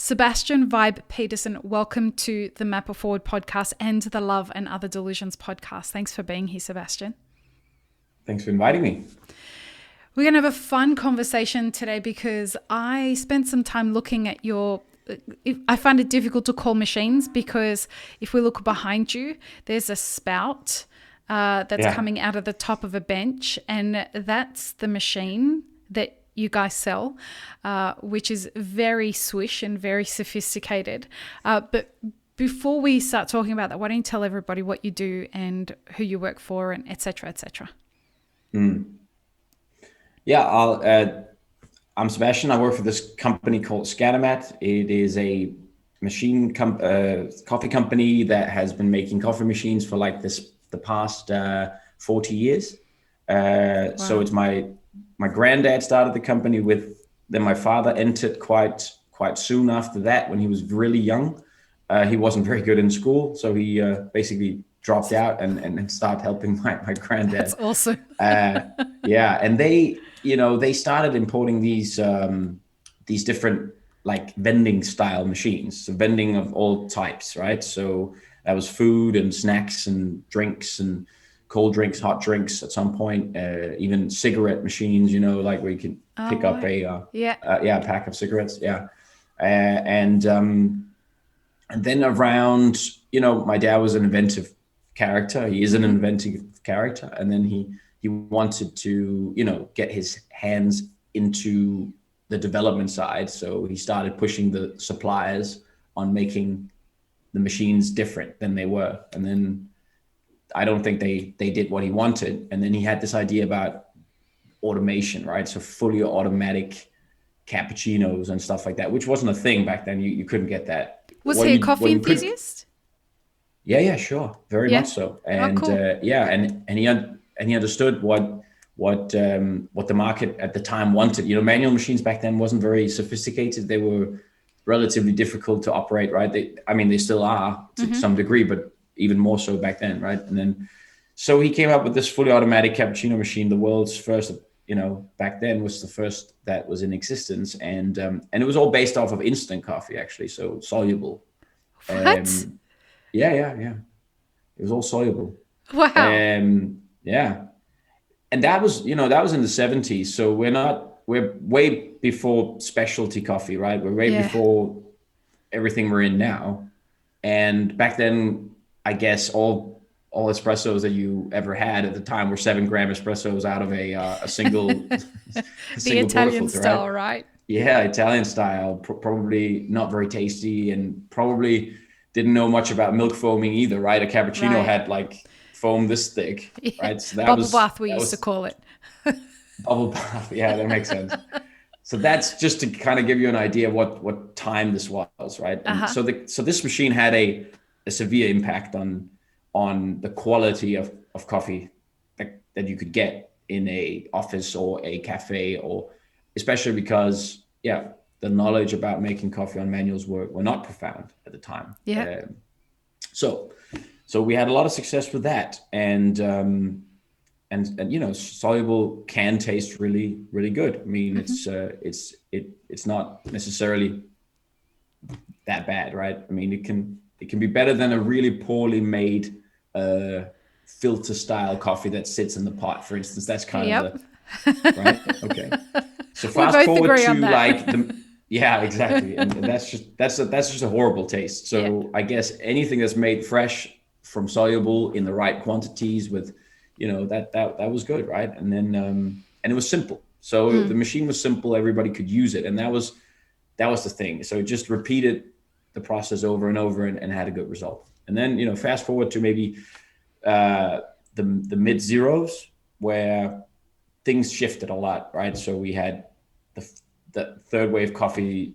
Sebastian Vibe-Petersen, welcome to the Map It Forward podcast and the Love and Other Delusions podcast. Thanks for being here, Sebastian. Thanks for inviting me. We're going to have a fun conversation today because I spent some time looking at I find it difficult to call machines because if we look behind you, there's a spout that's coming out of the top of a bench, and that's the machine that you guys sell, which is very swish and very sophisticated. But before we start talking about that, why don't you tell everybody what you do and who you work for and et cetera, et cetera. Yeah, I'm Sebastian. I work for this company called Scanomat. It is a coffee company that has been making coffee machines for the past 40 years. Wow. So it's my granddad started the company then my father entered quite soon after that when he was really young. He wasn't very good in school, so he basically dropped out and started helping my granddad. That's awesome. And they started importing these different like vending style machines, so vending of all types, right? So that was food and snacks and drinks and cold drinks, hot drinks at some point, even cigarette machines, like where you can pick up a pack of cigarettes. Yeah. And then around, my dad was an inventive character. He is an inventive character. And then he wanted to, get his hands into the development side. So he started pushing the suppliers on making the machines different than they were. And then I don't think they did what he wanted. And then he had this idea about automation, right? So fully automatic cappuccinos and stuff like that, which wasn't a thing back then. You couldn't get that. Was he a coffee enthusiast? Yeah, sure. Very much so. And cool. And he understood what the market at the time wanted. Manual machines back then wasn't very sophisticated. They were relatively difficult to operate, right? They still are to some degree, but even more so back then, right? And then, so he came up with this fully automatic cappuccino machine. The world's first, back then was the first that was in existence, and it was all based off of instant coffee, actually, so soluble. What? Yeah. It was all soluble. Wow. Yeah, and that was in the 70s. So we're way before specialty coffee, right? We're way before everything we're in now, and back then, I guess all espressos that you ever had at the time were 7-gram espressos out of a single the single Italian filter, style, right? Yeah, Italian style, probably not very tasty, and probably didn't know much about milk foaming either, right? A cappuccino had like foam this thick, right? So that bubble bath, we used to call it. Bubble bath, yeah, that makes sense. So that's just to kind of give you an idea of what time this was, right? And so this machine had a severe impact on the quality of coffee that you could get in a office or a cafe, or especially because the knowledge about making coffee on manuals were not profound at the time. So we had a lot of success with that, and soluble can taste really, really good. I mean, it's not necessarily that bad, right? I mean, it can be better than a really poorly made filter style coffee that sits in the pot, for instance. That's kind of the right. Okay. So fast forward to exactly. And that's just a horrible taste. So I guess anything that's made fresh from soluble in the right quantities with, that was good, right? And then and it was simple. So the machine was simple, everybody could use it, and that was the thing. So it just repeated the process over and over and had a good result. And then, fast forward to maybe the mid zeros, where things shifted a lot, right? So we had the third wave coffee,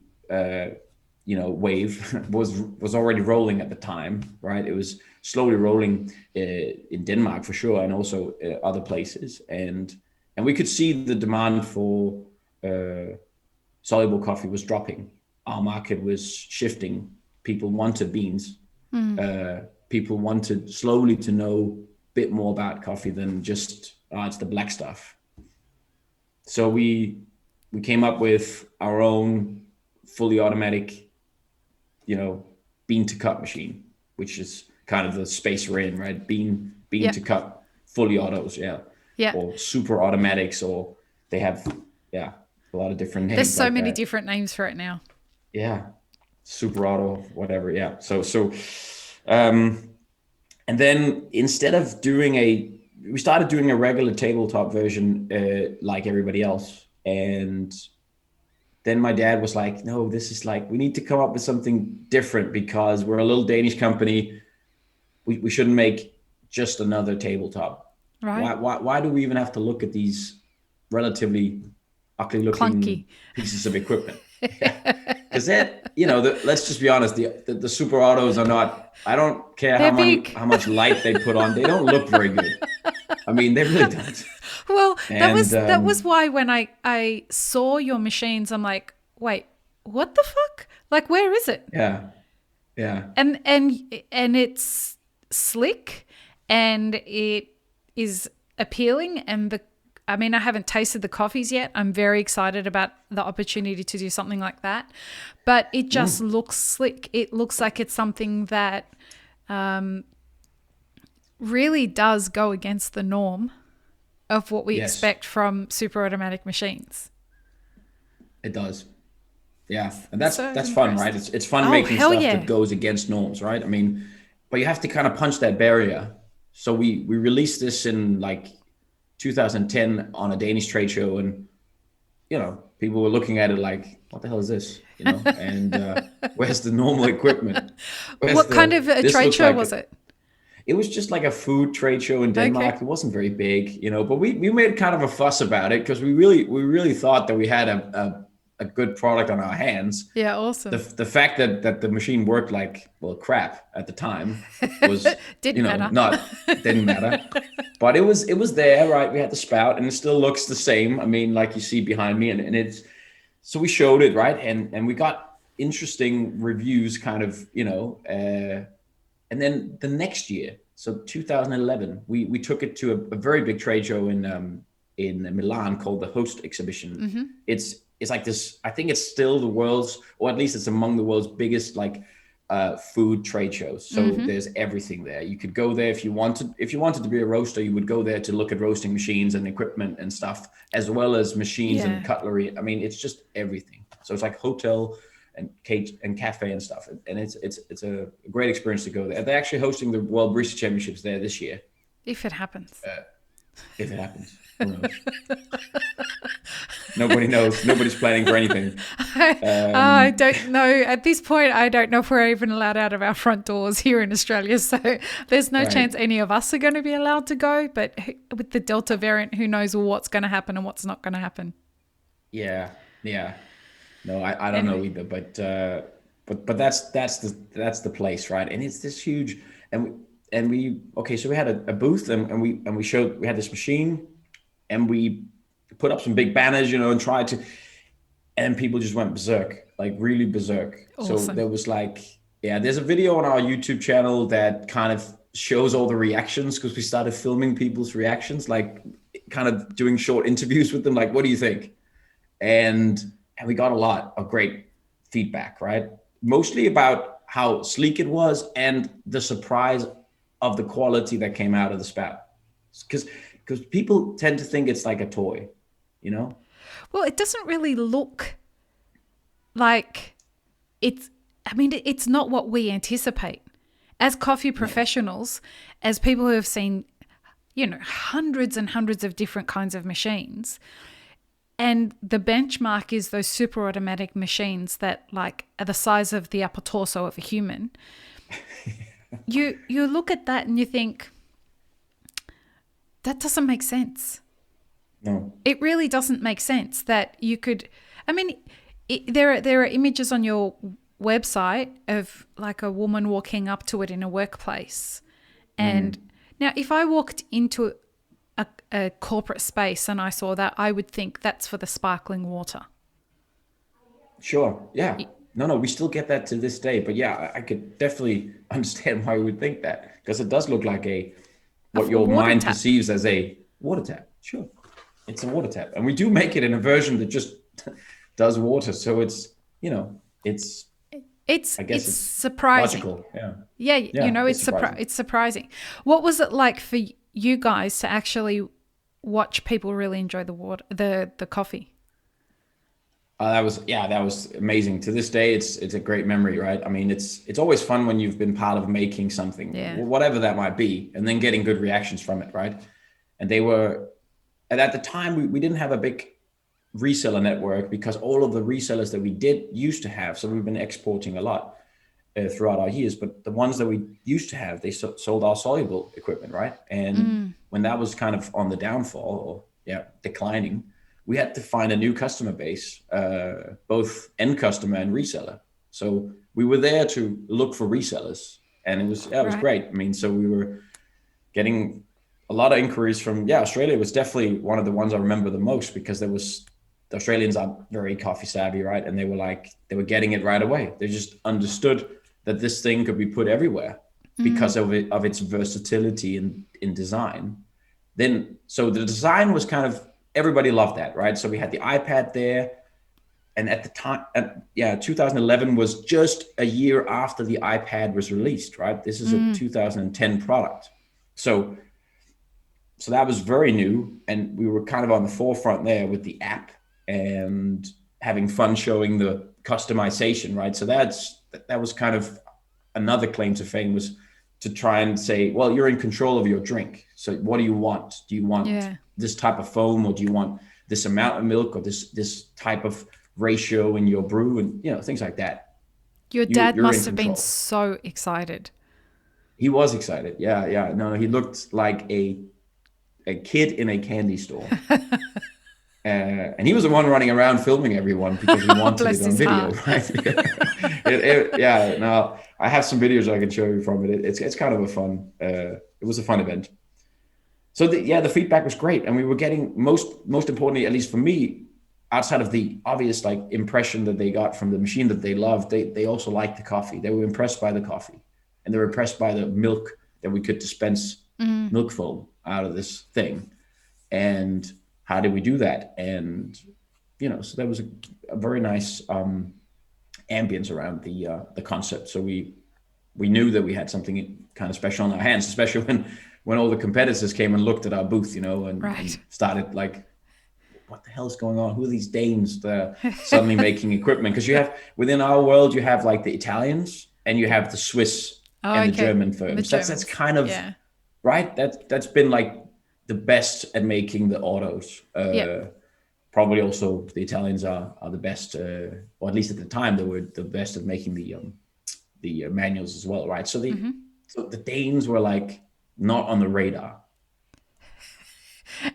wave was already rolling at the time, right? It was slowly rolling in Denmark for sure, and also other places. And we could see the demand for soluble coffee was dropping. Our market was shifting. People wanted beans. People wanted slowly to know a bit more about coffee than just it's the black stuff. So we came up with our own fully automatic bean to cup machine, which is kind of the space we're in, right? Bean Yeah. to cup, fully autos, yeah. Yeah. Or super automatics, or they have, a lot of different names. There's so like many that. different names for it now. Yeah, super auto, whatever. Yeah. And then instead of we started doing a regular tabletop version, like everybody else, and then my dad was like, no, this is like, we need to come up with something different because we're a little Danish company. We shouldn't make just another tabletop. Right. Why do we even have to look at these relatively ugly looking Clunky pieces of equipment? Yeah. Because that, let's just be honest, the super autos are not, I don't care They're big. how much light they put on, they don't look very good. I mean, they really don't. Well, And, that was why when I saw your machines, I'm like, wait, what the fuck? Like, where is it? Yeah. And it's slick and it is appealing, and I haven't tasted the coffees yet. I'm very excited about the opportunity to do something like that, but it just looks slick. It looks like it's something that really does go against the norm of what we expect from super automatic machines. It does. Yeah. And that's impressed. fun, right? It's fun making stuff that goes against norms, right? I mean, but you have to kind of punch that barrier. So we released this in like 2010 on a Danish trade show, and people were looking at it like, what the hell is this? And where's the normal equipment? What kind of a trade show was it? It was just like a food trade show in Denmark. Okay. It wasn't very big, but we made kind of a fuss about it because we really thought that we had a good product on our hands. Yeah, awesome. The fact that the machine worked like, well, crap at the time was didn't matter. But it was there, right? We had the spout, and it still looks the same. I mean, like you see behind me, and it's, so we showed it, right? And we got interesting reviews, kind of, and then the next year, so 2011, we took it to a very big trade show in Milan called the Host Exhibition. Mm-hmm. It's like this, I think it's still the world's, or at least it's among the world's biggest food trade shows. So there's everything there. You could go there if you wanted to be a roaster, you would go there to look at roasting machines and equipment and stuff, as well as machines and cutlery. I mean, it's just everything. So it's like hotel and cake and cafe and stuff. And it's a great experience to go there. They're actually hosting the World Barista Championships there this year. If it happens. If it happens. Who knows? Nobody knows. Nobody's planning for anything. I don't know. At this point, I don't know if we're even allowed out of our front doors here in Australia. So there's no chance any of us are going to be allowed to go. But with the Delta variant, who knows what's going to happen and what's not going to happen. Yeah. No, I don't know either. But that's the place, right? And it's this huge, so we had a booth, and we showed, we had this machine, and we put up some big banners, and tried to, and people just went berserk, like really berserk. Awesome. So there was there's a video on our YouTube channel that kind of shows all the reactions, because we started filming people's reactions, like kind of doing short interviews with them, like, what do you think? And we got a lot of great feedback, right? Mostly about how sleek it was and the surprise of the quality that came out of the spout. Because people tend to think it's like a toy, Well, it doesn't really look like it's not what we anticipate. As coffee professionals, as people who have seen, hundreds and hundreds of different kinds of machines, and the benchmark is those super automatic machines that are the size of the upper torso of a human. You look at that and you think, that doesn't make sense. No. It really doesn't make sense that you could, there are images on your website of like a woman walking up to it in a workplace. And now if I walked into a corporate space and I saw that, I would think that's for the sparkling water. Sure. Yeah. No, we still get that to this day. But yeah, I could definitely understand why we would think that, because it does look like what your mind perceives as a water tap. Sure. It's a water tap. And we do make it in a version that just does water. So it's, It's I guess it's it's surprising. logical. Yeah. Yeah, Yeah. It's it's surprising. surprising. What was it like for you guys to actually watch people really enjoy the coffee? That was amazing. To this day, it's a great memory, right? I mean, it's always fun when you've been part of making something, Yeah. whatever that might be, and then getting good reactions from it, right? And they were, and at the time we didn't have a big reseller network because all of the resellers that we did used to have, so we've been exporting a lot throughout our years, but the ones that we used to have, they sold our soluble equipment, right? And when that was kind of on the downfall, or declining, we had to find a new customer base, both end customer and reseller. So we were there to look for resellers, and it was Right. great. I mean, so we were getting a lot of inquiries from Australia was definitely one of the ones I remember the most, because the Australians are very coffee savvy, right? And they were getting it right away. They just understood that this thing could be put everywhere because of its versatility in design. Then so the design was kind of, everybody loved that, right? So we had the iPad there, and at the time, 2011 was just a year after the iPad was released, right? This is a 2010 product. So that was very new, and we were kind of on the forefront there with the app and having fun showing the customization, right? So that was kind of another claim to fame, was to try and say, well, you're in control of your drink. So what do you want? Do you want this type of foam, or do you want this amount of milk, or this type of ratio in your brew, and things like that. Your dad You're in must have been control. so excited. He was excited. Yeah. No, he looked like a kid in a candy store. And he was the one running around filming everyone because he wanted Bless it on his video, heart. right? No, I have some videos I can show you from it. It's kind of a fun. It was a fun event. So the feedback was great, and we were getting most importantly, at least for me, outside of the obvious like impression that they got from the machine that they loved, they also liked the coffee. They were impressed by the coffee, and they were impressed by the milk, that we could dispense milk foam out of this thing. And how did we do that? And so there was a very nice ambience around the concept. So we knew that we had something kind of special on our hands, especially when all the competitors came and looked at our booth, and started like, what the hell is going on? Who are these Danes that are suddenly making equipment? Because you have, within our world, you have like the Italians, and you have the Swiss and the German firms. That's kind of right. That's been like the best at making the autos. Probably also the Italians are the best, or at least at the time they were the best at making the manuals as well, right? So the Danes were like not on the radar.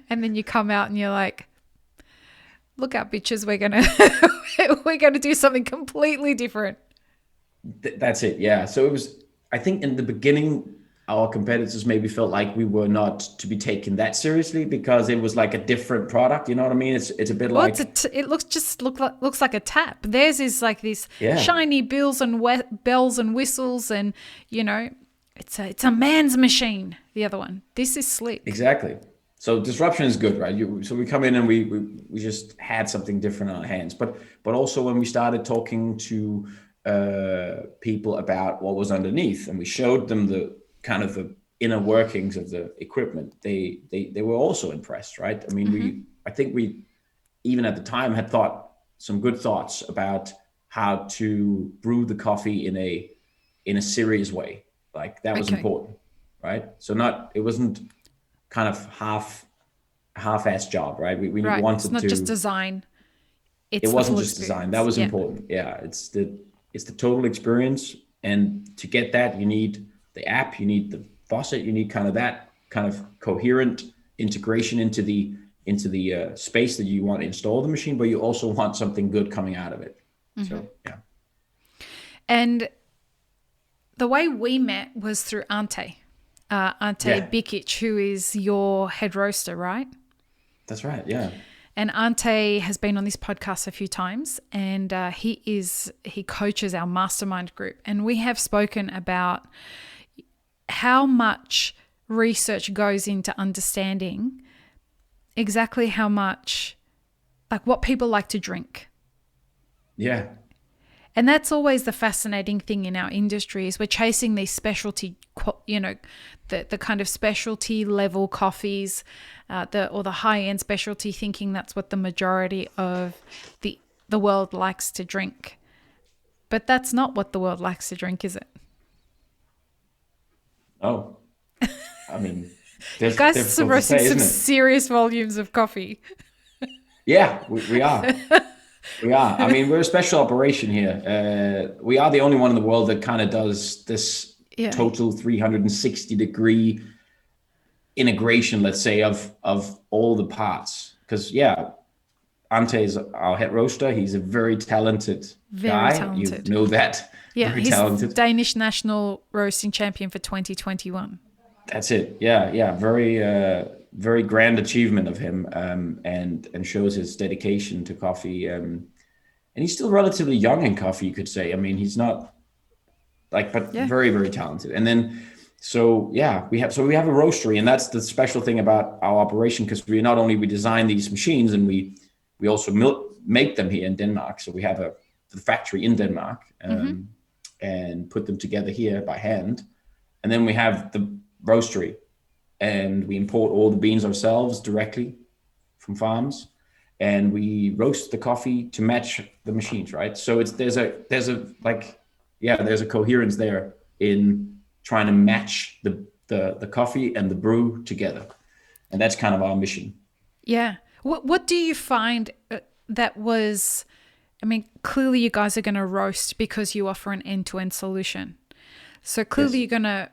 And then you come out and you're like, look out, bitches, we're gonna do something completely different. That's it. Yeah. So it was, I think in the beginning, our competitors maybe felt like we were not to be taken that seriously because it was like a different product. You know what I mean? It's a bit like, it looks like a tap. Theirs is like this shiny bells and whistles, and it's a man's machine. The other one, this is slick. Exactly. So disruption is good, right? So we come in and we just had something different on our hands. But also when we started talking to people about what was underneath, and we showed them the kind of the inner workings of the equipment, they were also impressed, right? I mean, I think we even at the time had thought some good thoughts about how to brew the coffee in a serious way. Like that was important, right? So it wasn't kind of half-ass job, right? We wanted to. It's not just design. It wasn't just design. That was important. Yeah, it's the total experience, and to get that, you need the app, you need the faucet, you need kind of that kind of coherent integration into the space that you want to install the machine, but you also want something good coming out of it. So yeah. And the way we met was through Ante Bikic, who is your head roaster, right? That's right. Yeah. And Ante has been on this podcast a few times, and he coaches our mastermind group. And we have spoken about how much research goes into understanding exactly how much, like what people like to drink. Yeah. And that's always the fascinating thing in our industry is we're chasing these specialty, the kind of specialty level coffees, the high end specialty, thinking that's what the majority of the world likes to drink. But that's not what the world likes to drink, is it? Oh, I mean, You that's guys are difficult to roasting say, some isn't it? serious volumes of coffee. Yeah, we are. We are. I mean, we're a special operation here. We are the only one in the world that kind of does this Yeah. total 360-degree integration, let's say, of all the parts. Because yeah, Ante is our head roaster. He's a very talented Very guy. You talented. know that. Yeah, Very he's talented. Danish national roasting champion for 2021. That's it. Yeah, yeah. Very grand achievement of him, and shows his dedication to coffee. And he's still relatively young in coffee, you could say. I mean, he's not but Yeah. very, very talented. And then, so yeah, we have a roastery, and that's the special thing about our operation, because we design these machines, and we also make them here in Denmark. So we have the factory in Denmark, and put them together here by hand. And then we have the roastery, and we import all the beans ourselves directly from farms, and we roast the coffee to match the machines, right? So there's a coherence there in trying to match the coffee and the brew together, and that's kind of our mission. Yeah. What do you find that was? I mean, clearly you guys are going to roast because you offer an end-to-end solution. So clearly Yes. you're going to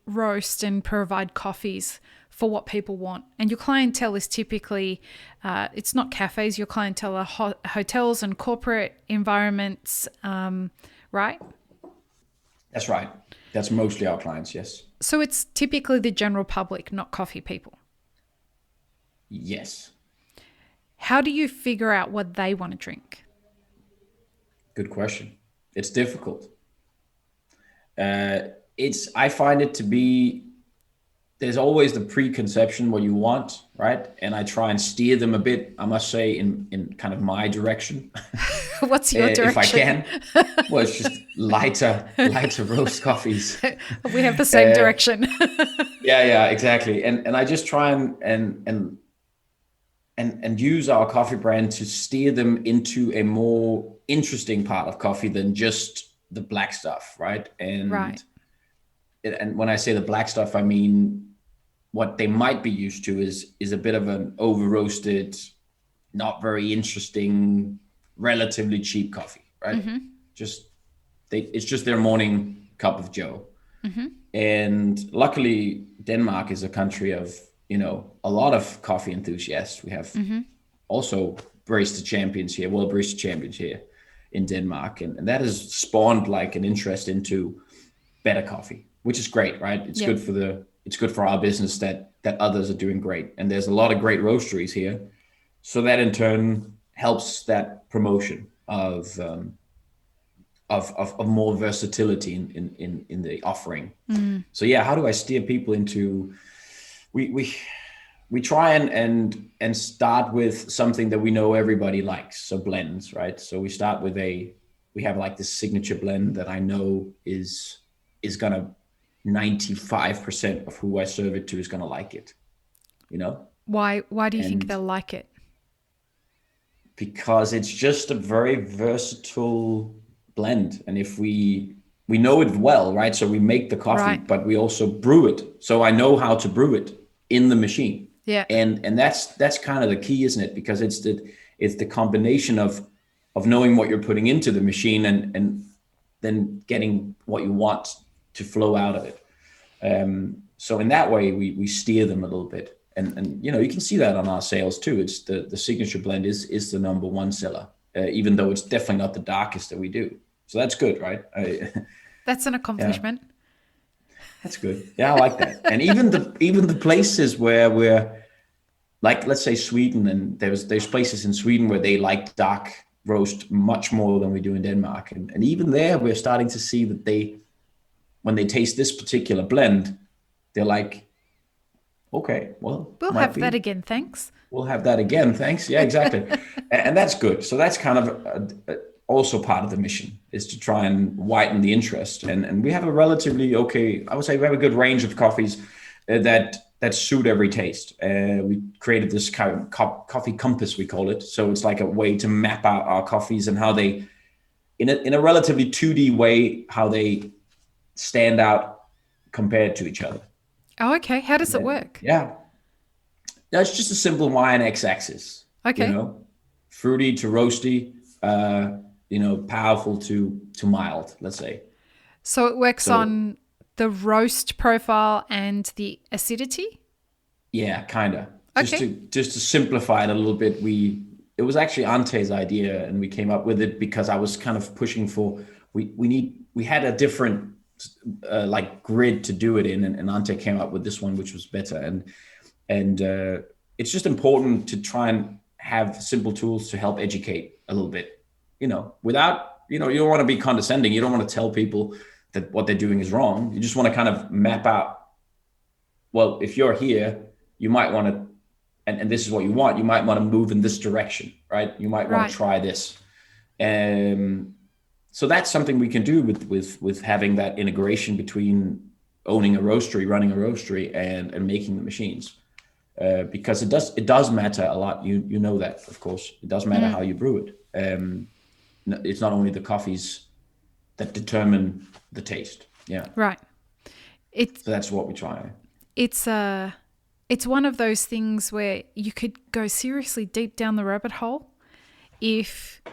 roast and provide coffees for what people want. And your clientele is typically, it's not cafes, your clientele are hotels and corporate environments, right? That's right. That's mostly our clients, yes. So it's typically the general public, not coffee people. Yes. How do you figure out what they want to drink? Good question. It's difficult. I find it to be, there's always the preconception what you want, right? And I try and steer them a bit, I must say, in kind of my direction. What's your direction? If I can. Well, it's just lighter roast coffees. We have the same direction. Yeah, exactly. And I just try and use our coffee brand to steer them into a more interesting part of coffee than just the black stuff, right? And Right. And when I say the black stuff, I mean what they might be used to is a bit of an over roasted, not very interesting, relatively cheap coffee, right? It's just their morning cup of joe. And luckily, Denmark is a country of a lot of coffee enthusiasts. We have also barista champions here, world barista champions here in Denmark, and that has spawned like an interest into better coffee, which is great, right? It's good for our business that others are doing great, and there's a lot of great roasteries here, so that in turn helps that promotion of more versatility in the offering. So yeah, how do I steer people into? We try and start with something that we know everybody likes, so blends, right? So we start with we have like this signature blend that I know is gonna 95% of who I serve it to is gonna like it, Why do you think and they'll like it? because it's just a very versatile blend, and if we know it well, right? So we make the coffee, Right. but we also brew it. So I know how to brew it in the machine. Yeah. And that's kind of the key, isn't it? Because it's the combination of knowing what you're putting into the machine and then getting what you want to flow out of it. So in that way, we steer them a little bit, and you can see that on our sales too. It's the signature blend is the number one seller, even though it's definitely not the darkest that we do. So that's good, right? That's an accomplishment. Yeah. That's good. Yeah, I like that. And even the places where we're like, let's say Sweden, and there's places in Sweden where they like dark roast much more than we do in Denmark. And even there, we're starting to see that when they taste this particular blend, they're like, okay, well, We'll have that again, thanks. We'll have that again, thanks. Yeah, exactly. And that's good. So that's kind of also part of the mission, is to try and widen the interest. And we have a relatively okay, I would say, we have a good range of coffees that suit every taste. We created this kind of coffee compass, we call it. So it's like a way to map out our coffees and how they, in a relatively 2D way, how they stand out compared to each other. Oh, okay. How does it work? Yeah. That's just a simple Y and X axis. Okay. You know, fruity to roasty, powerful to mild, let's say. So it works on the roast profile and the acidity? Yeah, kind of. Okay. Just to simplify it a little bit, it was actually Ante's idea, and we came up with it because I was kind of pushing for, we had a different like grid to do it in, and Ante came up with this one, which was better. And it's just important to try and have simple tools to help educate a little bit, without, you don't want to be condescending. You don't want to tell people that what they're doing is wrong. You just want to kind of map out, well, if you're here, you might want to, and this is what you want, you might want to move in this direction, right? You might want to try this. So that's something we can do with having that integration between owning a roastery, running a roastery, and making the machines. Because it does matter a lot. You know that, of course. It does matter how you brew it. It's not only the coffees that determine the taste. Yeah. Right. So that's what we try. It's one of those things where you could go seriously deep down the rabbit hole if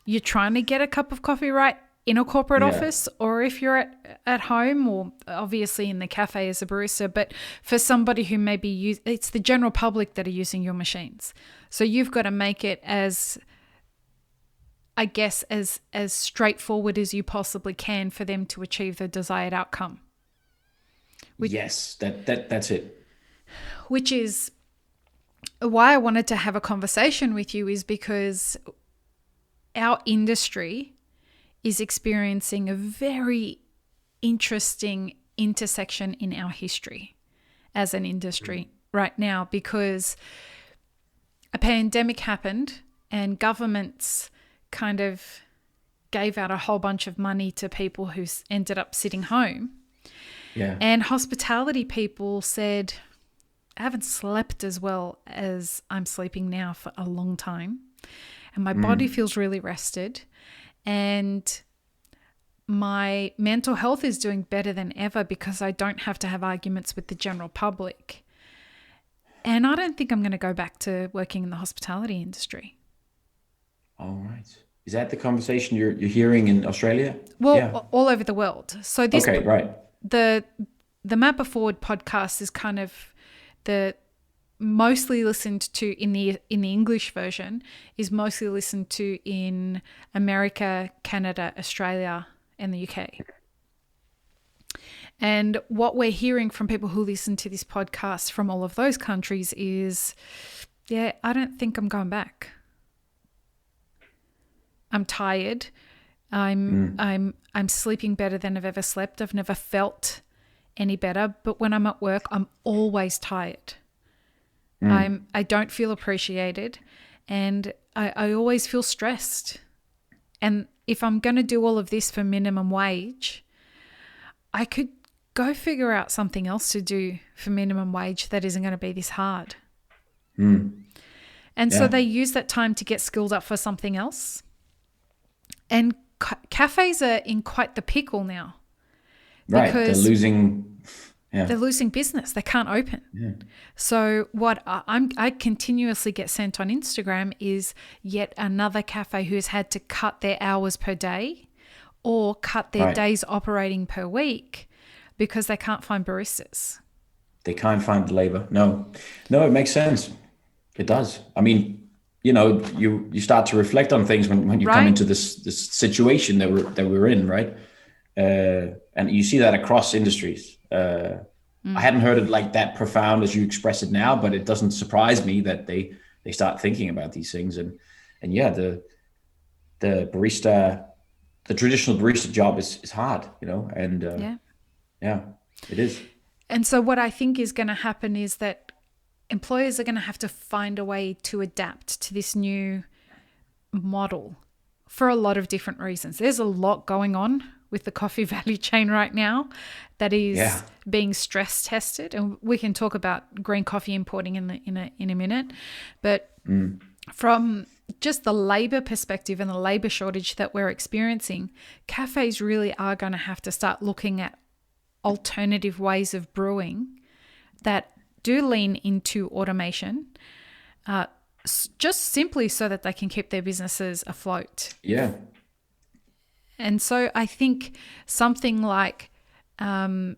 you're trying to get a cup of coffee right in a corporate office, or if you're at home, or obviously in the cafe as a barista. But for somebody who maybe it's the general public that are using your machines. So you've got to make it as, I guess, as straightforward as you possibly can for them to achieve the desired outcome. Yes, that's it. Which is why I wanted to have a conversation with you, is because our industry is experiencing a very interesting intersection in our history as an industry right now, because a pandemic happened and governments kind of gave out a whole bunch of money to people who ended up sitting home. Yeah. And hospitality people said, I haven't slept as well as I'm sleeping now for a long time. And my body feels really rested. And my mental health is doing better than ever because I don't have to have arguments with the general public. And I don't think I'm going to go back to working in the hospitality industry. All right. Is that the conversation you're hearing in Australia? Well, all over the world. So this, okay, right. The Map It Forward podcast is kind of the mostly listened to in the English version, is mostly listened to in America, Canada, Australia, and the UK. And what we're hearing from people who listen to this podcast from all of those countries is, I don't think I'm going back. I'm tired. I'm sleeping better than I've ever slept. I've never felt any better. But when I'm at work, I'm always tired. I don't feel appreciated, and I always feel stressed. And if I'm going to do all of this for minimum wage, I could go figure out something else to do for minimum wage that isn't going to be this hard. And so they use that time to get skilled up for something else. And cafes are in quite the pickle now. Right, they're losing business. They can't open. Yeah. So what I continuously get sent on Instagram is yet another cafe who's had to cut their hours per day or cut their days operating per week because they can't find baristas. They can't find the labor. No, it makes sense. It does. I mean, you start to reflect on things when you come into this situation that we're in, right? And you see that across industries. I hadn't heard it like that profound as you express it now, but it doesn't surprise me that they start thinking about these things. And the barista, the traditional barista job is hard, and it is. And so what I think is going to happen is that employers are going to have to find a way to adapt to this new model for a lot of different reasons. There's a lot going on with the coffee value chain right now that is being stress tested, and we can talk about green coffee importing in a minute. But from just the labor perspective and the labor shortage that we're experiencing, cafes really are going to have to start looking at alternative ways of brewing that do lean into automation, just simply so that they can keep their businesses afloat. Yeah. And so I think something like, a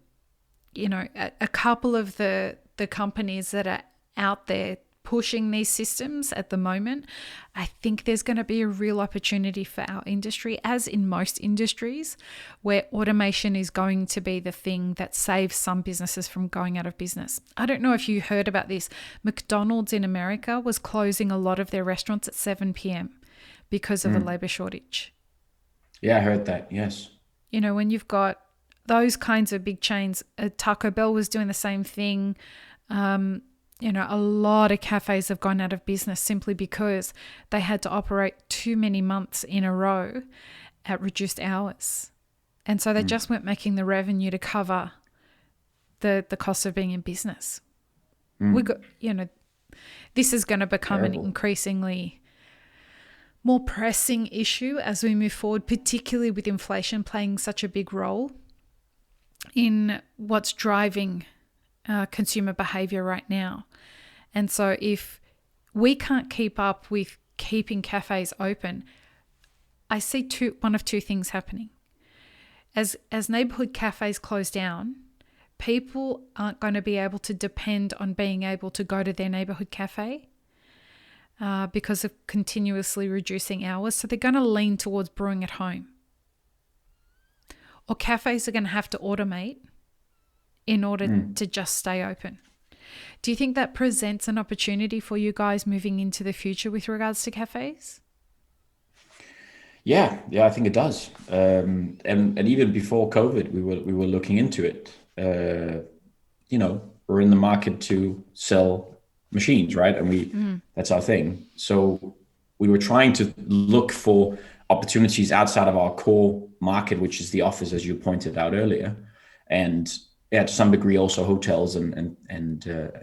couple of the companies that are out there pushing these systems at the moment, I think there's going to be a real opportunity for our industry, as in most industries, where automation is going to be the thing that saves some businesses from going out of business. I don't know if you heard about this. McDonald's in America was closing a lot of their restaurants at 7 p.m. because of a labor shortage. Yeah, I heard that. Yes. When you've got those kinds of big chains, Taco Bell was doing the same thing. A lot of cafes have gone out of business simply because they had to operate too many months in a row at reduced hours. And so they just weren't making the revenue to cover the cost of being in business. We got, this is going to become an increasingly more pressing issue as we move forward, particularly with inflation playing such a big role in what's driving consumer behavior right now. And so if we can't keep up with keeping cafes open, I see one of two things happening. As neighborhood cafes close down, people aren't going to be able to depend on being able to go to their neighborhood cafe because of continuously reducing hours. So they're going to lean towards brewing at home. Or cafes are going to have to automate in order to just stay open. Do you think that presents an opportunity for you guys moving into the future with regards to cafes? Yeah, I think it does. And even before COVID, we were looking into it. We're in the market to sell machines, right? And that's our thing. So we were trying to look for opportunities outside of our core market, which is the office, as you pointed out earlier, and to some degree also hotels and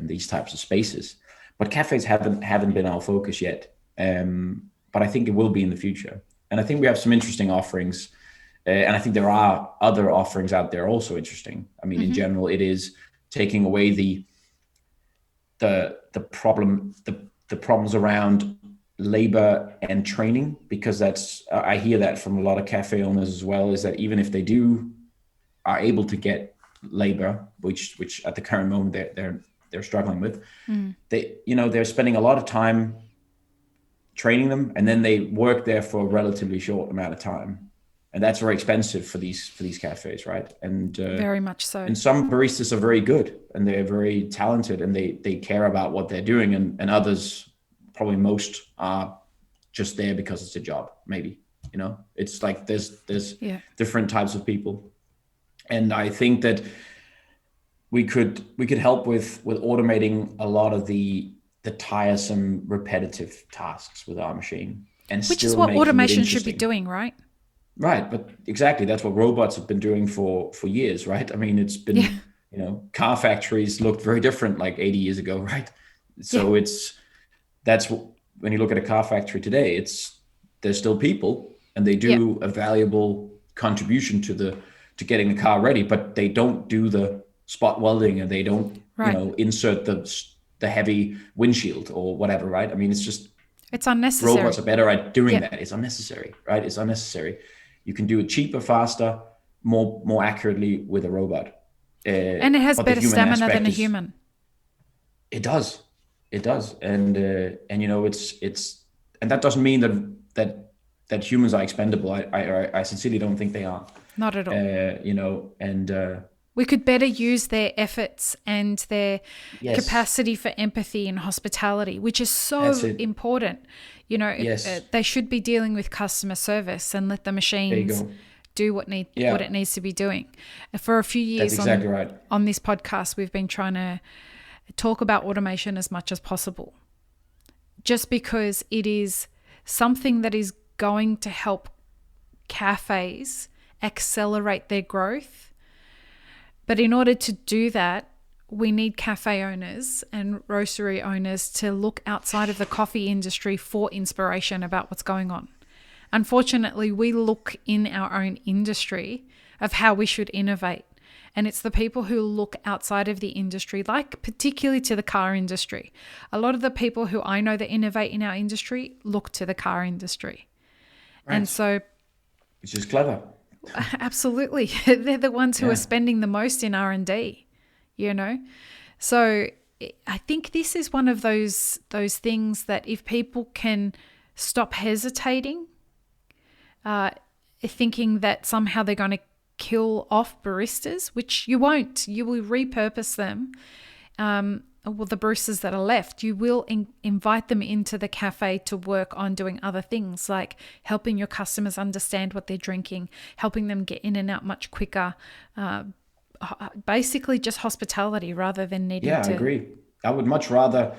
these types of spaces. But cafes haven't been our focus yet. But I think it will be in the future. And I think we have some interesting offerings. And I think there are other offerings out there also interesting. I mean, in general, it is taking away the problems around labor and training, because I hear that from a lot of cafe owners as well, is that even if they are able to get labor, which at the current moment they're struggling with, they're spending a lot of time training them, and then they work there for a relatively short amount of time, and that's very expensive for these cafes, right? And very much so. And some baristas are very good and they're very talented and they care about what they're doing, and others, probably most, are just there because it's a job. Maybe, it's like there's different types of people, and I think that we could help with automating a lot of the tiresome, repetitive tasks with our machine, and which is what automation should be doing, right? Right, but exactly, that's what robots have been doing for years, right? I mean, it's been, car factories looked very different like 80 years ago, right? So when you look at a car factory today, there's still people, and they do a valuable contribution to getting the car ready, but they don't do the spot welding, and they don't insert the heavy windshield or whatever, right? I mean, it's unnecessary. Robots are better at doing that. It's unnecessary, right? It's unnecessary. You can do it cheaper, faster, more accurately with a robot. And it has better stamina than a human. It does. And it's and that doesn't mean that humans are expendable. I sincerely don't think they are. Not at all. We could better use their efforts and their capacity for empathy and hospitality, which is so important. They should be dealing with customer service and let the machines do what it needs to be doing. For a few years on this podcast, we've been trying to talk about automation as much as possible, just because it is something that is going to help cafes accelerate their growth. But in order to do that, we need cafe owners and roastery owners to look outside of the coffee industry for inspiration about what's going on. Unfortunately, we look in our own industry of how we should innovate. And it's the people who look outside of the industry, like particularly to the car industry. A lot of the people who I know that innovate in our industry look to the car industry. Right. And so... Which is clever. Absolutely. They're the ones who are spending the most in R&D, you know. So I think this is one of those things that if people can stop hesitating, thinking that somehow they're going to kill off baristas, which you won't. You will repurpose them. Well, the baristas that are left, you will invite them into the cafe to work on doing other things like helping your customers understand what they're drinking, helping them get in and out much quicker. Basically just hospitality rather than needing to... Yeah, I agree. I would much rather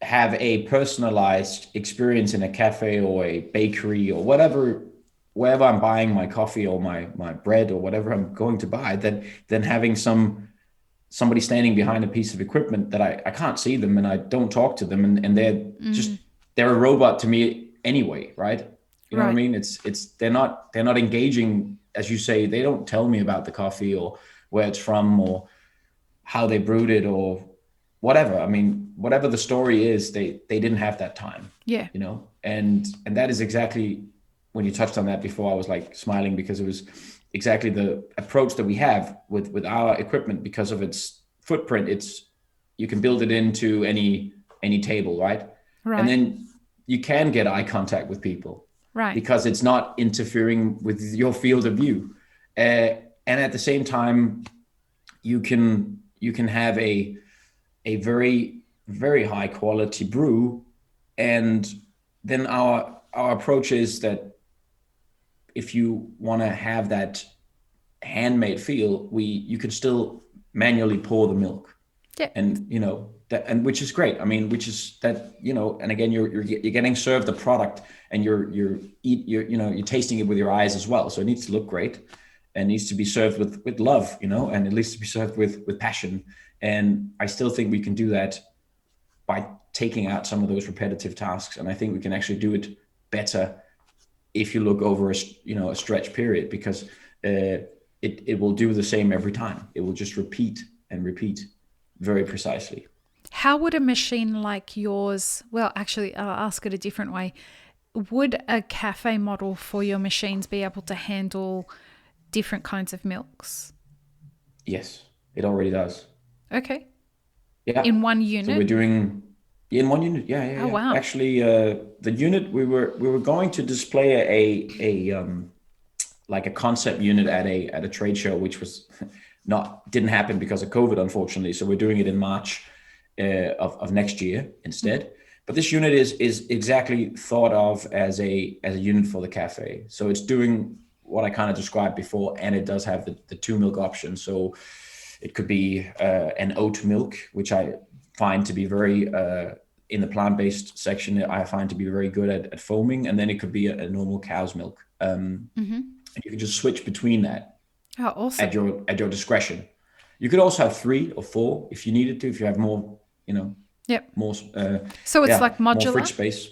have a personalized experience in a cafe or a bakery or wherever I'm buying my coffee or my bread or whatever I'm going to buy than having somebody standing behind a piece of equipment that I can't see them and I don't talk to them and they're a robot to me anyway, right? You know what I mean? It's they're not engaging, as you say. They don't tell me about the coffee or where it's from or how they brewed it or whatever. I mean, whatever the story is, they didn't have that time. Yeah. You know, and that is exactly, when you touched on that before, I was like smiling because it was exactly the approach that we have with our equipment. Because of its footprint, you can build it into any table, right? And then you can get eye contact with people, right? Because it's not interfering with your field of view, and at the same time, you can have a very, very high quality brew. And then our approach is that if you want to have that handmade feel, you can still manually pour the milk. Yeah. And you know that, and which is great. I mean, which is that, you know, and again, you're getting served the product and you're tasting it with your eyes as well. So it needs to look great and needs to be served with love, you know, and it needs to be served with passion. And I still think we can do that by taking out some of those repetitive tasks. And I think we can actually do it better if you look over a stretch period, because it will do the same every time. It will just repeat and repeat very precisely. How would a machine like yours, well, actually, I'll ask it a different way. Would a cafe model for your machines be able to handle different kinds of milks? Yes, it already does. Okay. Yeah. In one unit? So we're doing... In one unit, yeah. Oh, wow. Actually, the unit we were going to display a concept unit at a trade show, which didn't happen because of COVID, unfortunately. So we're doing it in March of next year instead. Mm-hmm. But this unit is exactly thought of as a unit for the cafe. So it's doing what I kind of described before, and it does have the 2 milk option. So it could be an oat milk, which I find to be very in the plant-based section, I find to be very good at foaming, and then it could be a normal cow's milk. And you can just switch between that. Oh, awesome. At your discretion. You could also have 3 or 4 if you needed to, if you have more, you know. Yep. More. So it's like modular. More fridge space.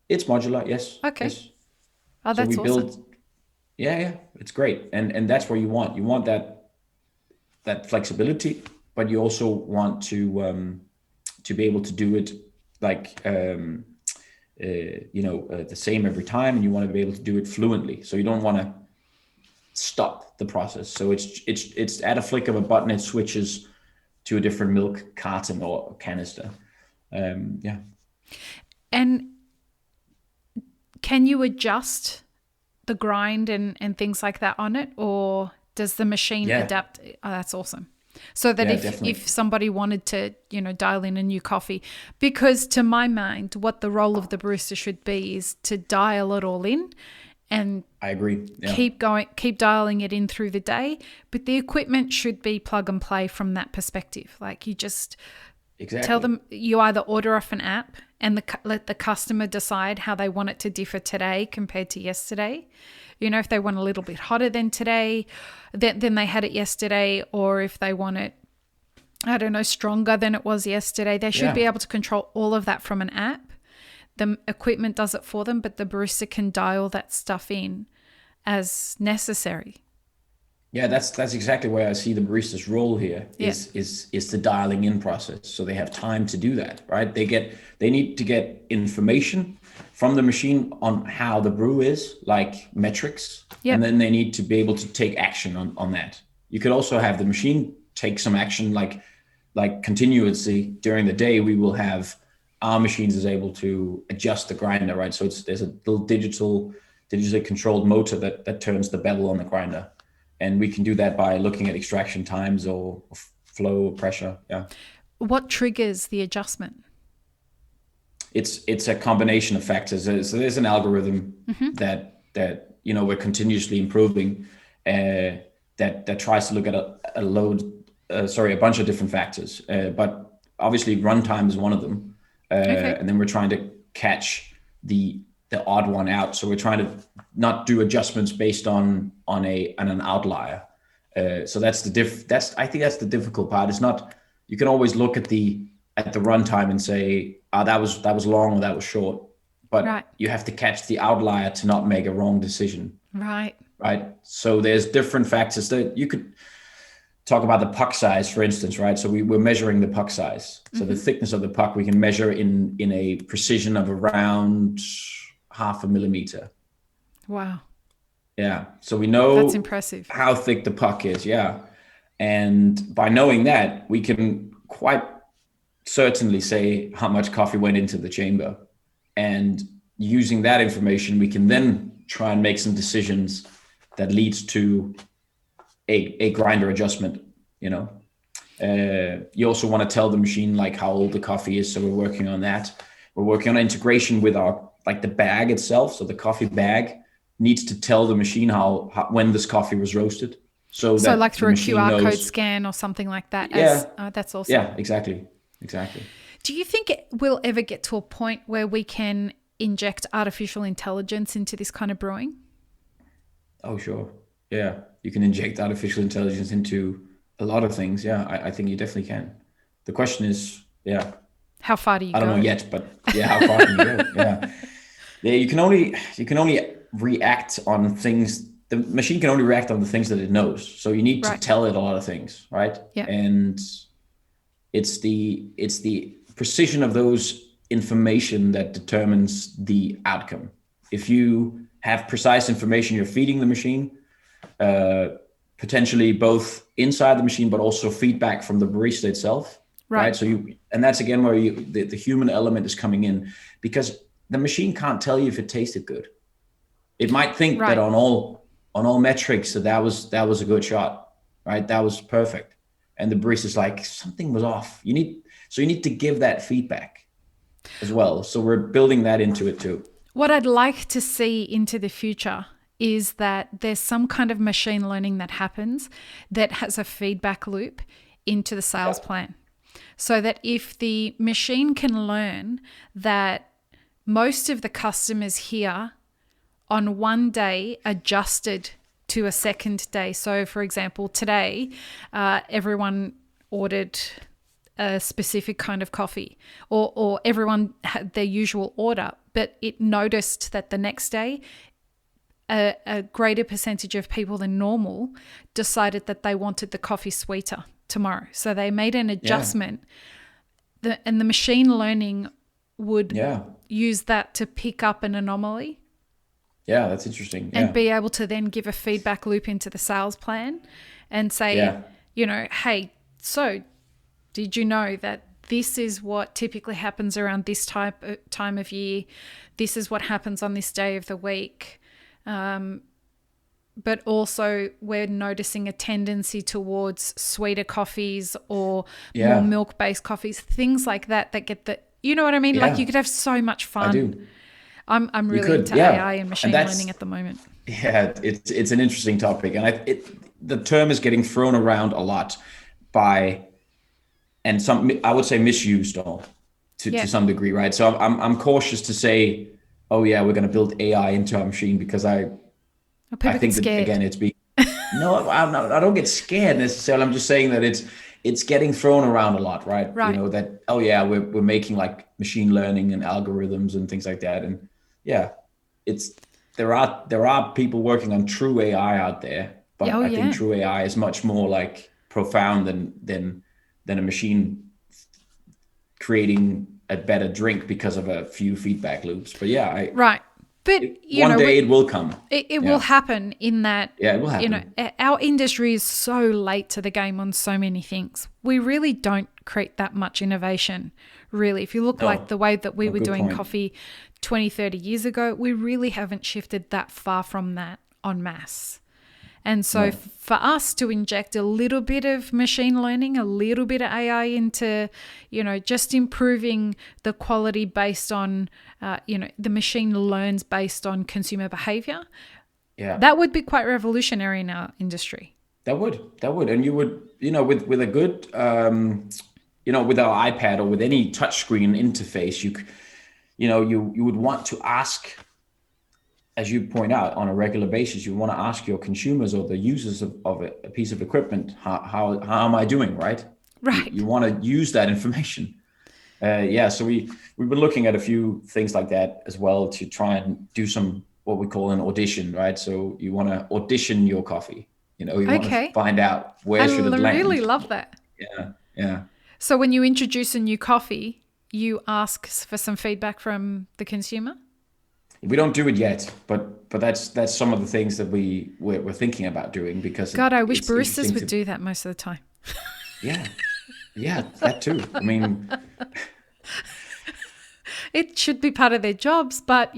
It's modular, yes. Okay. Yes. Oh, that's awesome. Build. Yeah, it's great, and that's what you want. You want that flexibility, but you also want to be able to do it like the same every time, and you want to be able to do it fluently. So you don't want to stop the process. So it's at a flick of a button, it switches to a different milk carton or canister. Yeah. And can you adjust the grind and things like that on it, or does the machine adapt? Oh, that's awesome. So that if somebody wanted to, dial in a new coffee, because to my mind, what the role of the barista should be is to dial it all in, and I agree. Yeah. keep dialing it in through the day. But the equipment should be plug and play from that perspective. Like you just tell them, you either order off an app and let the customer decide how they want it to differ today compared to yesterday. You know, if they want a little bit hotter than today, than they had it yesterday, or if they want it, I don't know, stronger than it was yesterday. They should be able to control all of that from an app. The equipment does it for them, but the barista can dial that stuff in as necessary. Yeah, that's exactly where I see the barista's role here is the dialing in process. So they have time to do that, right? They need to get information from the machine on how the brew is, like metrics, and then they need to be able to take action on that. You could also have the machine take some action, like continuously during the day. We will have our machines is able to adjust the grinder, right? So there's a little digitally controlled motor that turns the bevel on the grinder. And we can do that by looking at extraction times or flow pressure. Yeah. What triggers the adjustment? It's a combination of factors. So there's an algorithm that we're continuously improving that tries to look at a bunch of different factors. But obviously runtime is one of them. And then we're trying to catch the odd one out. So we're trying to not do adjustments based on an outlier. So I think that's the difficult part. It's not, you can always look at the runtime and say, that was long or that was short, but you have to catch the outlier to not make a wrong decision. Right. So there's different factors that you could talk about. The puck size, for instance, right? So we're measuring the puck size. So the thickness of the puck we can measure in a precision of around 0.5 millimeter. Wow. Yeah. So we know that's impressive how thick the puck is. Yeah. And by knowing that, we can quite certainly say how much coffee went into the chamber. And using that information, we can then try and make some decisions that leads to a grinder adjustment. You also want to tell the machine like how old the coffee is. So we're working on that. We're working on integration with the bag itself. So the coffee bag needs to tell the machine how when this coffee was roasted. So like through a QR code scan or something like that. That's awesome. Yeah, exactly. Do you think we'll ever get to a point where we can inject artificial intelligence into this kind of brewing? Oh, sure. Yeah, you can inject artificial intelligence into a lot of things. Yeah, I think you definitely can. The question is, how far do you go? I don't know yet, but how far can you go? Yeah, you can only react on things. The machine can only react on the things that it knows. So you need to tell it a lot of things, right? Yeah. And it's the precision of those information that determines the outcome. If you have precise information you're feeding the machine, potentially both inside the machine, but also feedback from the barista itself, right? So and that's again where the human element is coming in, because the machine can't tell you if it tasted good. It might think that on all metrics that was a good shot, right? That was perfect. And the barista's like, something was off. You need to give that feedback as well. So we're building that into it too. What I'd like to see into the future is that there's some kind of machine learning that happens that has a feedback loop into the sales plan. So that if the machine can learn that most of the customers here on one day adjusted to a second day. So for example, today, everyone ordered a specific kind of coffee, or everyone had their usual order, but it noticed that the next day, a greater percentage of people than normal decided that they wanted the coffee sweeter tomorrow. So they made an adjustment, and the machine learning would use that to pick up an anomaly. Yeah, that's interesting. And be able to then give a feedback loop into the sales plan and say, hey, so did you know that this is what typically happens around this time of year? This is what happens on this day of the week. But also we're noticing a tendency towards sweeter coffees or more milk-based coffees, things like that get the, you know what I mean? Yeah. Like you could have so much fun. I do. I'm really into AI and machine learning at the moment. Yeah, it's an interesting topic, and the term is getting thrown around a lot and some, I would say, misused all. to some degree, right? So I'm cautious to say, oh yeah, we're going to build AI into our machine, because I People get think that, scared. again, it's being, no, I don't get scared necessarily. I'm just saying that it's getting thrown around a lot, right? You Right. know, that, oh yeah, we're making like machine learning and algorithms and things like that. And yeah, it's, there are people working on true AI out there, Yeah, oh but I think yeah. true AI is much more like profound than a machine creating a better drink because of a few feedback loops. But yeah, Right. But, one day it will come. it will Yeah. happen in that, Yeah, it will happen. our industry is so late to the game on so many things. We really don't create that much innovation, really. If you look like No. the way that we Oh, were good doing point. coffee 20, 30 years ago, we really haven't shifted that far from that en masse. And so No. for us to inject a little bit of machine learning, a little bit of AI into, just improving the quality based on, the machine learns based on consumer behavior, Yeah. that would be quite revolutionary in our industry. That would, and you would, with a good, with our iPad or with any touchscreen interface, you would want to ask, as you point out, on a regular basis, you want to ask your consumers or the users of a piece of equipment, how am I doing, right? Right. You want to use that information. So we've been looking at a few things like that as well, to try and do some, what we call an audition, right? So you want to audition your coffee. You want to Okay. find out I where should it really land. love that. Yeah, yeah. So when you introduce a new coffee, you ask for some feedback from the consumer? We don't do it yet, but that's some of the things that we're thinking about doing, because God, I wish it's baristas interesting would to. do that most of the time. Yeah, yeah, that too. I mean, It should be part of their jobs, but it's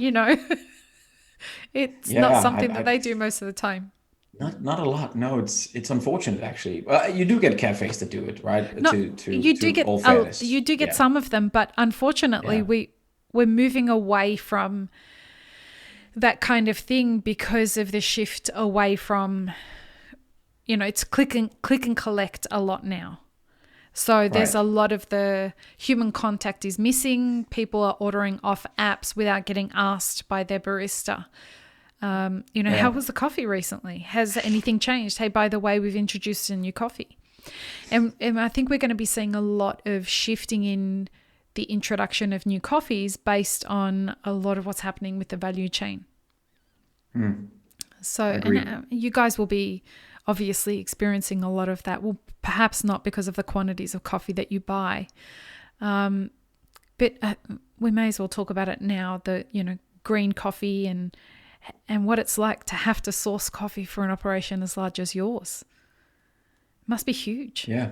not yeah, something that they do most of the time. not a lot. No, it's unfortunate actually. You do get cafes that do it, right? No, To all fairness, you do get yeah, some of them, but unfortunately, yeah, we're moving away from that kind of thing because of the shift away from, it's click and collect a lot now. So there's right, a lot of the human contact is missing. People are ordering off apps without getting asked by their barista. How yeah. was the coffee recently? Has anything changed? Hey, by the way, we've introduced a new coffee. And I think we're going to be seeing a lot of shifting in the introduction of new coffees based on a lot of what's happening with the value chain. So, Agreed. and you guys will be obviously experiencing a lot of that. Well, perhaps not because of the quantities of coffee that you buy. But we may as well talk about it now, the, green coffee and what it's like to have to source coffee for an operation as large as yours. It must be huge. Yeah,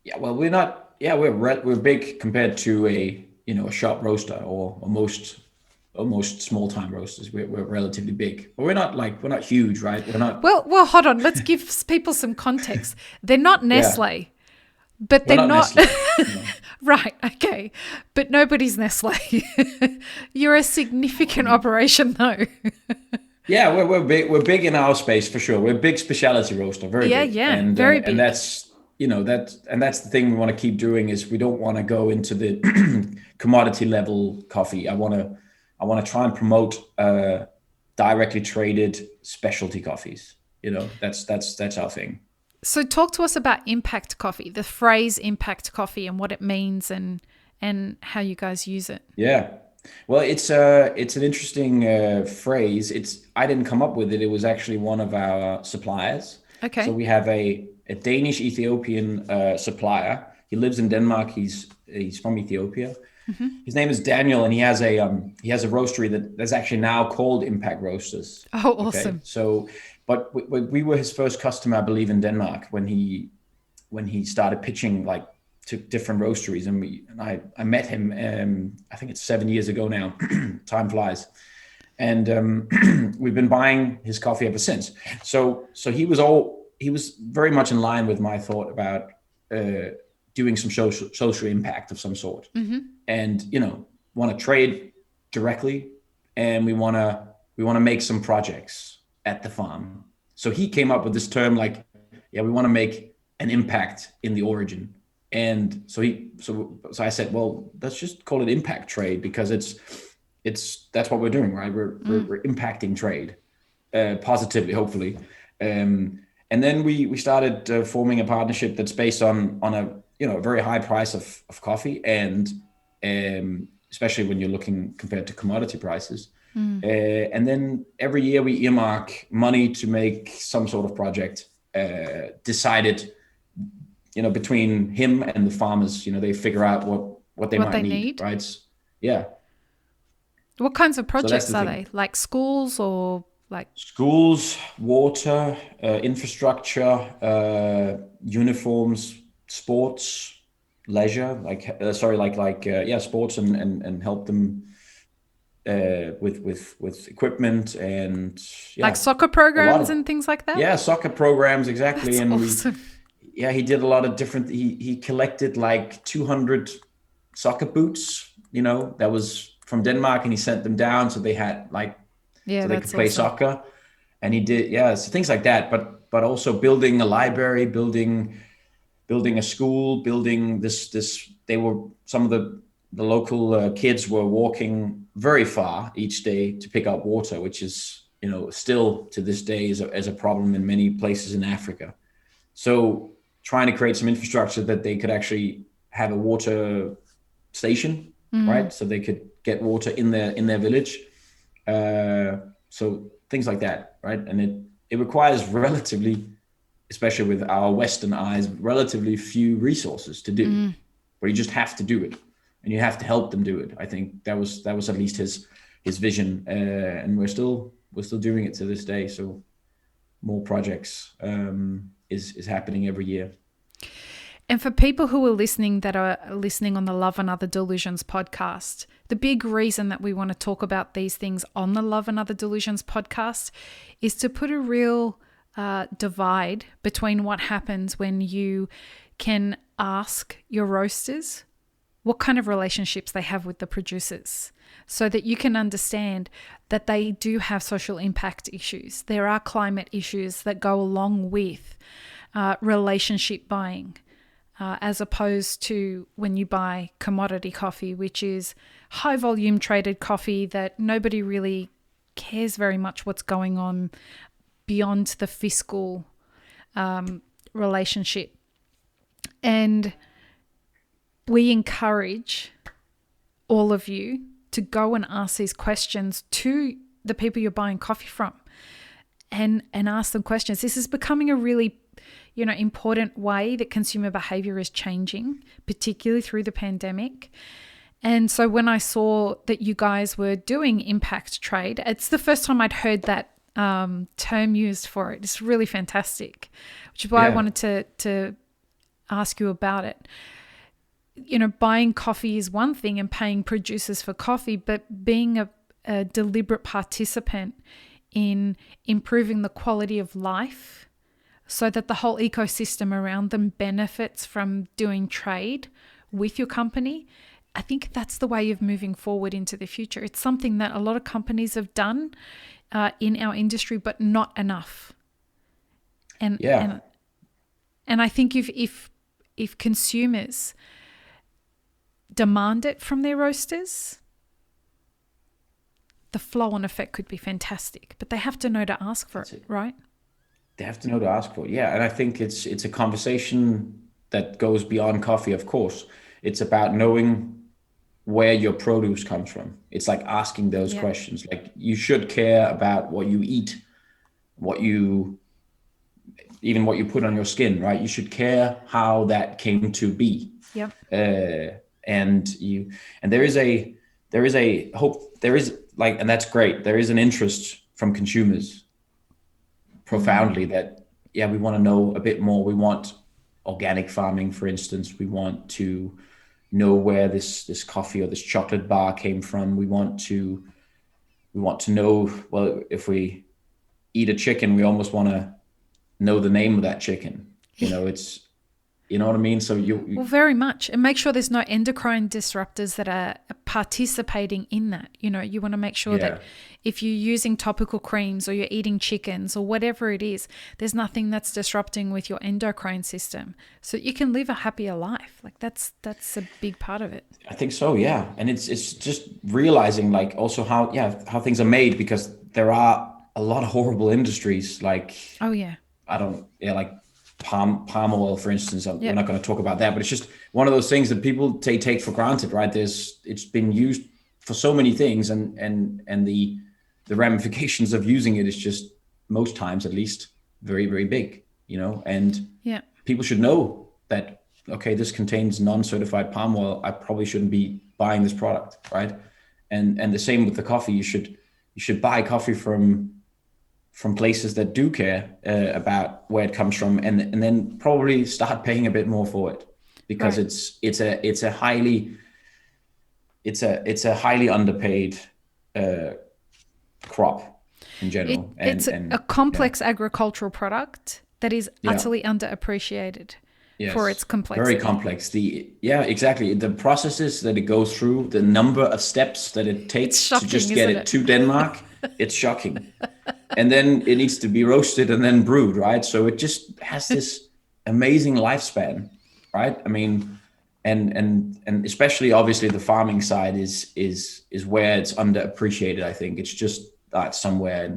yeah. Well, we're not. Yeah, we're big compared to a shop roaster, or most small time roasters. We're relatively big, but we're not huge, right? We're not. Well, hold on. Let's give people some context. They're not Yeah, Nestle, but we're they're not not. Nestle. No. Right. Okay. But nobody's Nestle. You're a significant operation, though. Yeah, we're big. We're big in our space for sure. We're a big specialty roaster, very Yeah. big, Yeah. and Very and big. that's that's the thing we want to keep doing, is we don't want to go into the commodity level coffee. I want to try and promote directly traded specialty coffees. That's our thing. So talk to us about impact coffee, the phrase impact coffee and what it means and how you guys use it. Yeah. Well, it's an interesting phrase. I didn't come up with it. It was actually one of our suppliers. So Okay. we have a Danish Ethiopian supplier. He lives in Denmark. He's from Ethiopia. His name is Daniel, and he has a roastery that's actually now called Impact Roasters. Oh, Okay, awesome. so but we were his first customer, I believe, in Denmark when he started pitching like to different roasteries, and I met him. I think it's 7 years ago now. Time flies, and we've been buying his coffee ever since. So he was very much in line with my thought about doing some social impact of some sort, and want to trade directly, and we want to make some projects at the farm. So he came up with this term like, yeah, we want to make an impact in the origin, And so I said, well, let's just call it impact trade, because that's what we're doing, right? We're impacting trade positively, hopefully. And then we started forming a partnership that's based on a very high price of coffee, and especially when you're looking compared to commodity prices. And then every year we earmark money to make some sort of project decided, between him and the farmers. They figure out what they might need, right? Yeah. What kinds of So that's projects the are thing. they? Like schools or like Schools, water, infrastructure, uniforms, sports, leisure, sports, and help them with equipment, and like yeah, soccer a lot programs of and things like that? yeah soccer programs, exactly. That's And awesome. he did a lot of different. He collected like 200 soccer boots, that was from Denmark, and he sent them down so they had Yeah, so they could that's play awesome. soccer. And he did, so things like that, but also building a library, building a school, building this. They were some of the local kids were walking very far each day to pick up water, which is still to this day is a problem in many places in Africa. So trying to create some infrastructure that they could actually have a water station, right? So they could get water in their village. So things like that, right? And it requires relatively, especially with our Western eyes, relatively few resources to do, where you just have to do it, and you have to help them do it. I think that was at least his vision, and we're still doing it to this day. So more projects is happening every year. And for people who are listening that are listening on the Love and Other Delusions podcast, the big reason that we want to talk about these things on the Love and Other Delusions podcast is to put a real divide between what happens when you can ask your roasters what kind of relationships they have with the producers, so that you can understand that they do have social impact issues. There are climate issues that go along with relationship buying. As opposed to when you buy commodity coffee, which is high volume traded coffee that nobody really cares very much what's going on beyond the fiscal relationship. And we encourage all of you to go and ask these questions to the people you're buying coffee from, and ask them questions. This is becoming a really important way that consumer behavior is changing, particularly through the pandemic. And so when I saw that you guys were doing impact trade, it's the first time I'd heard that term used for it. It's really fantastic, which is why I wanted to ask you about it. Buying coffee is one thing and paying producers for coffee, but being a deliberate participant in improving the quality of life so that the whole ecosystem around them benefits from doing trade with your company, I think that's the way of moving forward into the future. It's something that a lot of companies have done in our industry, but not enough. And I think if consumers demand it from their roasters, the flow-on effect could be fantastic. But they have to know to ask for it, right? They have to know to ask for it. Yeah. And I think it's a conversation that goes beyond coffee, of course. It's about knowing where your produce comes from. It's like asking those questions. Like, you should care about what you eat, even what you put on your skin, right? You should care how that came to be. Yep. And there is a hope, and that's great. There is an interest from consumers profoundly that we want to know a bit more. We want organic farming, for instance. We want to know where this coffee or this chocolate bar came from. We want to know, well, if we eat a chicken, we almost want to know the name of that chicken. It's You know what I mean? So Well, very much. And make sure there's no endocrine disruptors that are participating in that. You know, you want to make sure yeah. that if you're using topical creams or you're eating chickens or whatever it is, there's nothing that's disrupting with your endocrine system so you can live a happier life. Like that's a big part of it. I think so, yeah. And it's just realizing like also how things are made, because there are a lot of horrible industries like Oh, yeah. I don't yeah like palm oil, for instance. We're Yep. not going to talk about that, but it's just one of those things that people take for granted, right? It's been used for so many things, and the ramifications of using it is just, most times at least, very, very big, you know. And Yeah. people should know that, okay, this contains non-certified palm oil, I probably shouldn't be buying this product, right? And the same with the coffee. You should buy coffee from places that do care about where it comes from, and then probably start paying a bit more for it, because Right. it's a highly underpaid crop in general. It's a And yeah. complex agricultural product that is Yeah. utterly underappreciated for its Yes, very complexity. complex. Yeah, exactly. The processes that it goes through, the number of steps that it It's takes to shocking, just get isn't it it? to Denmark, it's shocking. And then it needs to be roasted and then brewed, right? So it just has this amazing lifespan, right? I mean, and especially obviously the farming side is where it's underappreciated. I think it's just somewhere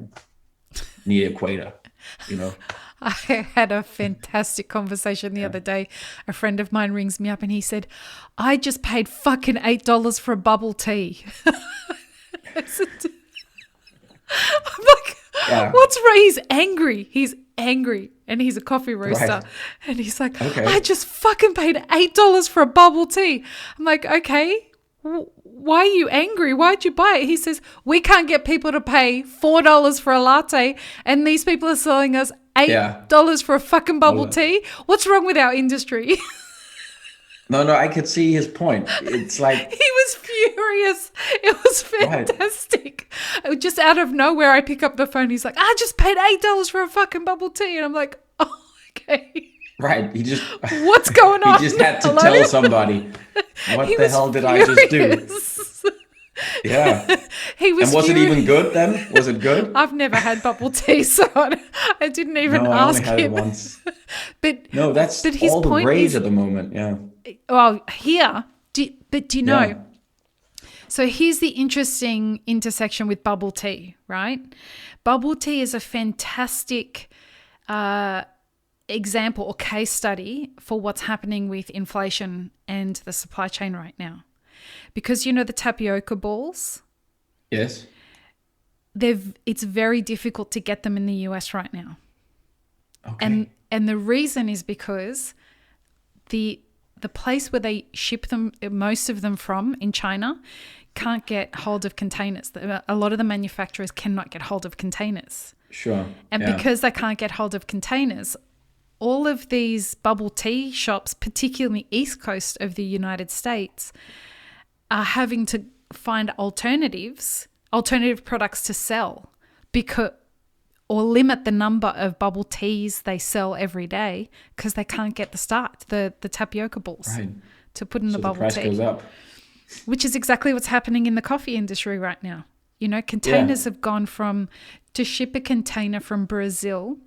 near equator, you know. I had a fantastic conversation the Yeah. other day. A friend of mine rings me up and he said, I just paid fucking $8 for a bubble tea. I said, I'm like, Yeah. what's right? He's angry. He's angry. And he's a coffee roaster. Right. And he's like, I Okay. just fucking paid $8 for a bubble tea. I'm like, okay, why are you angry? Why'd you buy it? He says, we can't get people to pay $4 for a latte. And these people are selling us Yeah. $8 for a fucking bubble Well, tea. What's wrong with our industry? no, no, I could see his point. It's like, He was furious. It was right, fantastic. Just out of nowhere, I pick up the phone. He's like, I just paid $8 for a fucking bubble tea. And I'm like, oh, okay. right. What's going he on? just had to Hello? tell somebody, what He the was hell did I just do? furious. Yeah. He was And was it even furious. good then? Was it good? I've never had bubble tea, so I didn't even No, I only ask had it him. once. But No, that's but his all the point rage is, at the moment. Yeah. well, here, do you know? Yeah. So here's the interesting intersection with bubble tea, right? Bubble tea is a fantastic example or case study for what's happening with inflation and the supply chain right now. Because you know the tapioca balls, Yes. it's very difficult to get them in the US right now. Okay. And the reason is because the place where they ship them, most of them from in China, can't get hold of containers. A lot of the manufacturers cannot get hold of containers. Sure. And Yeah. because they can't get hold of containers, all of these bubble tea shops, particularly East Coast of the United States, are having to find alternative products to sell, because or limit the number of bubble teas they sell every day because they can't get the tapioca balls Right. to put in So the the bubble price tea, goes up. which is exactly what's happening in the coffee industry right now. You know, Yeah. containers have gone from, to ship a container from Brazil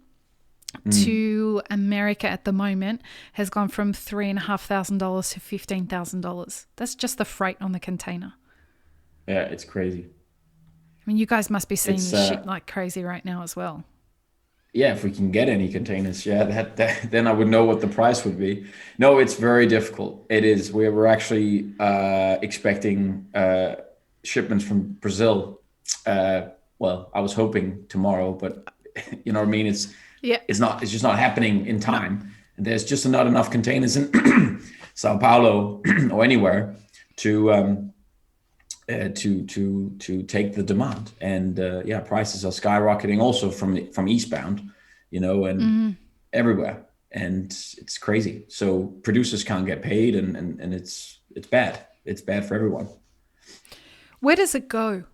to America at the moment has gone from $3,500 to $15,000. That's just the freight on the container. Yeah. It's crazy. I mean, you guys must be seeing It's this shit like crazy right now as well. Yeah, if we can get any containers, yeah, that then I would know what the price would be. No, it's very difficult. It is. We're actually expecting shipments from Brazil. Well, I was hoping tomorrow, but you know what I mean. Yeah. It's just not happening in No. time. There's just not enough containers in Sao Paulo or anywhere to to take the demand. And yeah, prices are skyrocketing also from eastbound, you know, and everywhere, and it's crazy. So producers can't get paid, and it's bad. It's bad for everyone. Where does it go?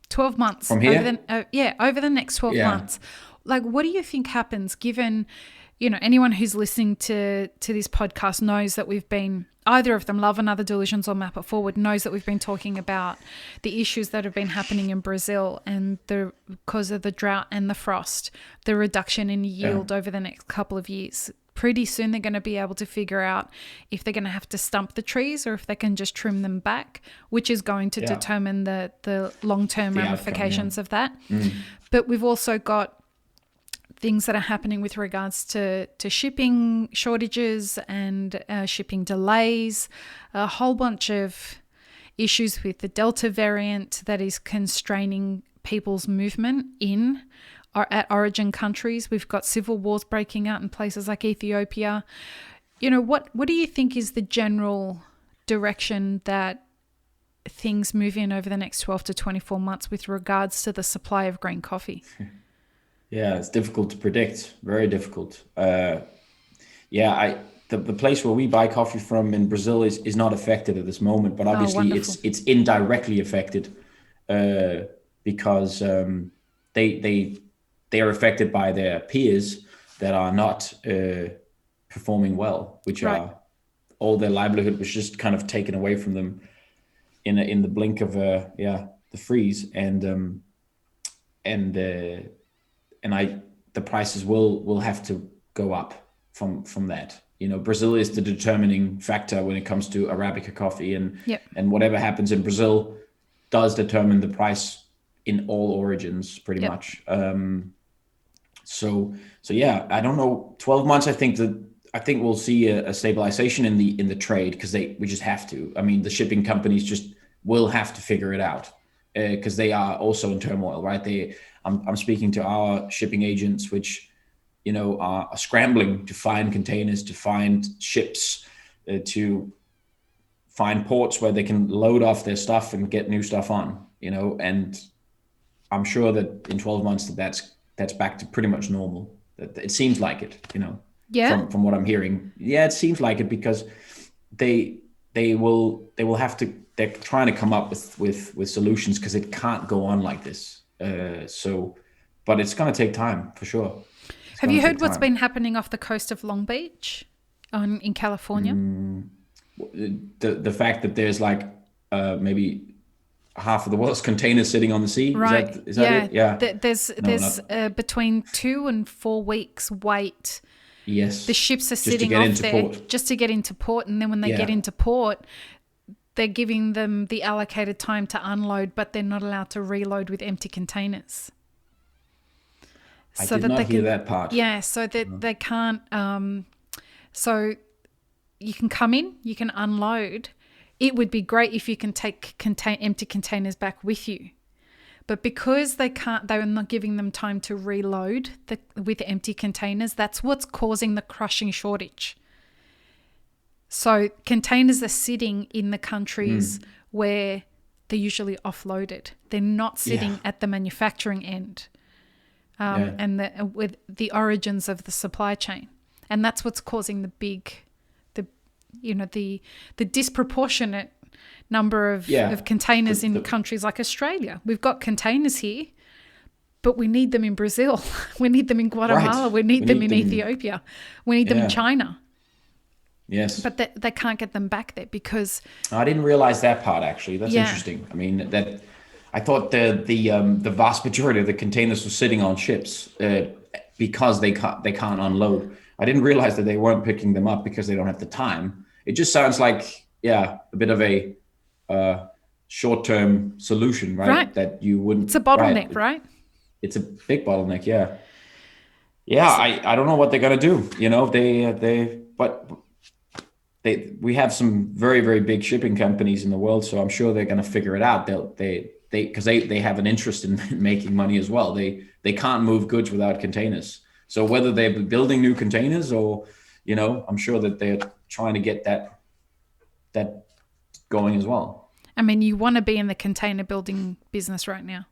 12 months From over here, over the next 12 yeah. months. Like, what do you think happens given anyone who's listening to this podcast knows that we've been, either of them, Love and Other Delusions or Map It Forward, knows that we've been talking about the issues that have been happening in Brazil and because of the drought and the frost, the reduction in yield over the next couple of years. Pretty soon they're going to be able to figure out if they're going to have to stump the trees or if they can just trim them back, which is going to determine the long-term ramifications of that. But we've also got things that are happening with regards to shipping shortages and shipping delays, a whole bunch of issues with the Delta variant that is constraining people's movement at origin countries. We've got civil wars breaking out in places like Ethiopia. What do you think is the general direction that things move in over the next 12 to 24 months with regards to the supply of green coffee? Yeah, it's difficult to predict. Very difficult. The place where we buy coffee from in Brazil is not affected at this moment, but obviously it's indirectly affected because they are affected by their peers that are not performing well, which are all their livelihood was just kind of taken away from them in the blink of the freeze, and the prices will have to go up from that. Brazil is the determining factor when it comes to Arabica coffee, and whatever happens in Brazil does determine the price in all origins pretty much. So I don't know. 12 months, I think we'll see a stabilization in the trade, because we just have to. I mean, the shipping companies just will have to figure it out because they are also in turmoil, right? I'm speaking to our shipping agents, which are scrambling to find containers, to find ships, to find ports where they can load off their stuff and get new stuff on. And I'm sure that in 12 months that's back to pretty much normal. It seems like it, from what I'm hearing. Yeah, it seems like it, because they will have to. They're trying to come up with solutions, because it can't go on like this. But it's going to take time for sure. Have you heard what's been happening off the coast of Long Beach, in California? The fact that there's maybe half of the world's containers sitting on the sea. Right. Is that it? Yeah. There's between 2 and 4 weeks wait. Yes. The ships are sitting off there just to get into port, and then when they get into port, they're giving them the allocated time to unload, but they're not allowed to reload with empty containers. I did not hear that part. Yeah, so that they can't. So you can come in, you can unload. It would be great if you can take empty containers back with you, but because they can't, they're not giving them time to reload with empty containers. That's what's causing the crushing shortage. So containers are sitting in the countries where they're usually offloaded. They're not sitting at the manufacturing end, and with the origins of the supply chain, and that's what's causing the disproportionate number of containers in countries like Australia. We've got containers here, but we need them in Brazil. We need them in Guatemala. Right. We need them in Ethiopia. We need them in China. Yes. But they can't get them back there because... I didn't realize that part, actually. That's interesting. I mean, I thought the vast majority of the containers were sitting on ships because they can't unload. I didn't realize that they weren't picking them up because they don't have the time. It just sounds like, a bit of a short-term solution, right? That you wouldn't... It's a bottleneck, right? It's a big bottleneck, yeah. Yeah, I don't know what they're going to do. We have some very, very big shipping companies in the world, so I'm sure they're going to figure it out. Because they have an interest in making money as well. They can't move goods without containers. So whether they're building new containers or, I'm sure that they're trying to get that going as well. I mean, you want to be in the container building business right now.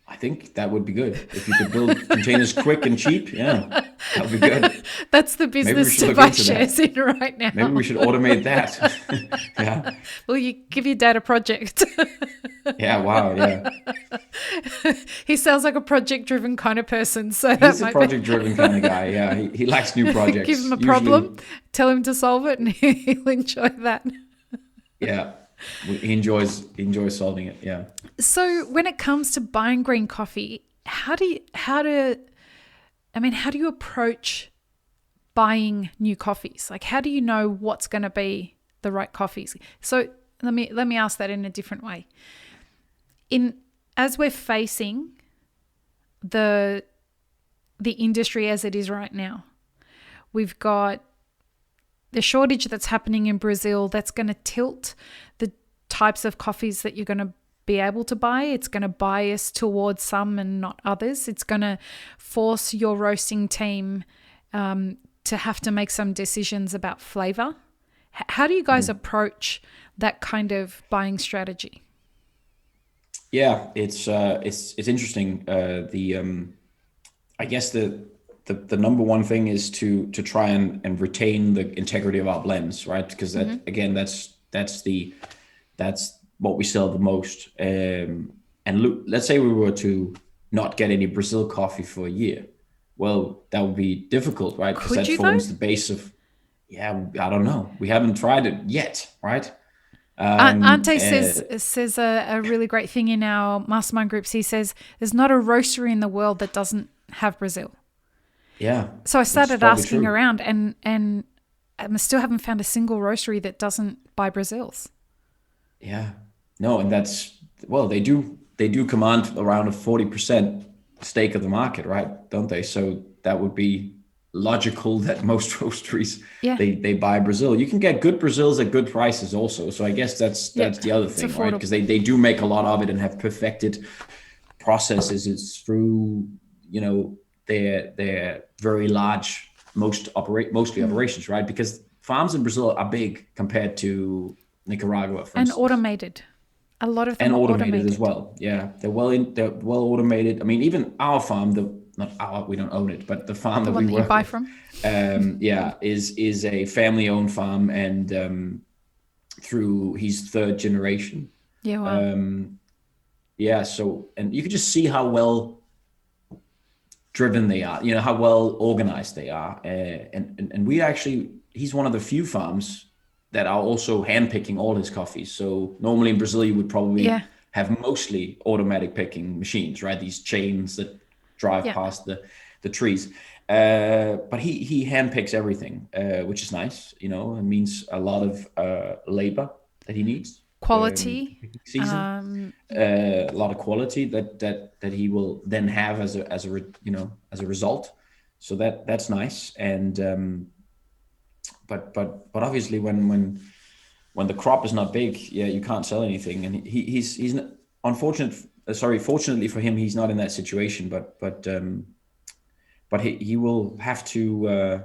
I think that would be good. If you could build containers quick and cheap, yeah, that would be good. That's the Maybe we business should look Sebastian into that. shares in right now. Maybe we should automate that. Yeah. Well, you give your dad a project. Yeah. Wow. Yeah. He sounds like a project-driven kind of person, so that He's a might be. project-driven kind of guy. Yeah. He likes new projects. Give him a Usually, problem, tell him to solve it, and he'll enjoy that. yeah. He enjoys solving it. Yeah. So when it comes to buying green coffee, how do you approach buying new coffees? Like, how do you know what's going to be the right coffees? So let me ask that in a different way. As we're facing the industry as it is right now, we've got the shortage that's happening in Brazil that's going to tilt the types of coffees that you're going to be able to buy. It's going to bias towards some and not others. It's going to force your roasting team to have to make some decisions about flavor. How do you guys approach that kind of buying strategy? Yeah, it's interesting. I guess the number one thing is to try and retain the integrity of our blends, right? Because again, that's what we sell the most. And let's say we were to not get any Brazil coffee for a year. Well, that would be difficult, right? Because that forms the base of, I don't know. We haven't tried it yet, right? Ante says a really great thing in our mastermind groups. He says there's not a roastery in the world that doesn't have Brazil. Yeah. So I started asking around, and I still haven't found a single roastery that doesn't buy Brazils. Yeah. No, and they do command around a 40% stake of the market, right? Don't they? So that would be logical that most roasteries they buy Brazil. You can get good Brazils at good prices also. So I guess that's the other thing, right? Because they do make a lot of it and have perfected processes. It's through their very large mostly operations, right? Because farms in Brazil are big compared to Nicaragua, for instance. And automated. A lot of them are automated as well. Yeah, they're well automated. I mean, even our farm, we don't own it, but the farm that we work buy with, from, is a family-owned farm, and he's third generation. Yeah. Wow. So, and you can just see how well driven they are. How well organized they are, and he's one of the few farms that are also handpicking all his coffees. So normally in Brazil, you would probably have mostly automatic picking machines, right? These chains that drive past the trees. But he handpicks everything, which is nice. It means a lot of labor that he needs. Quality. A lot of quality that he will then have as a result. So that's nice. And but obviously when the crop is not big, you can't sell anything. And he's fortunately for him, he's not in that situation. But he will have to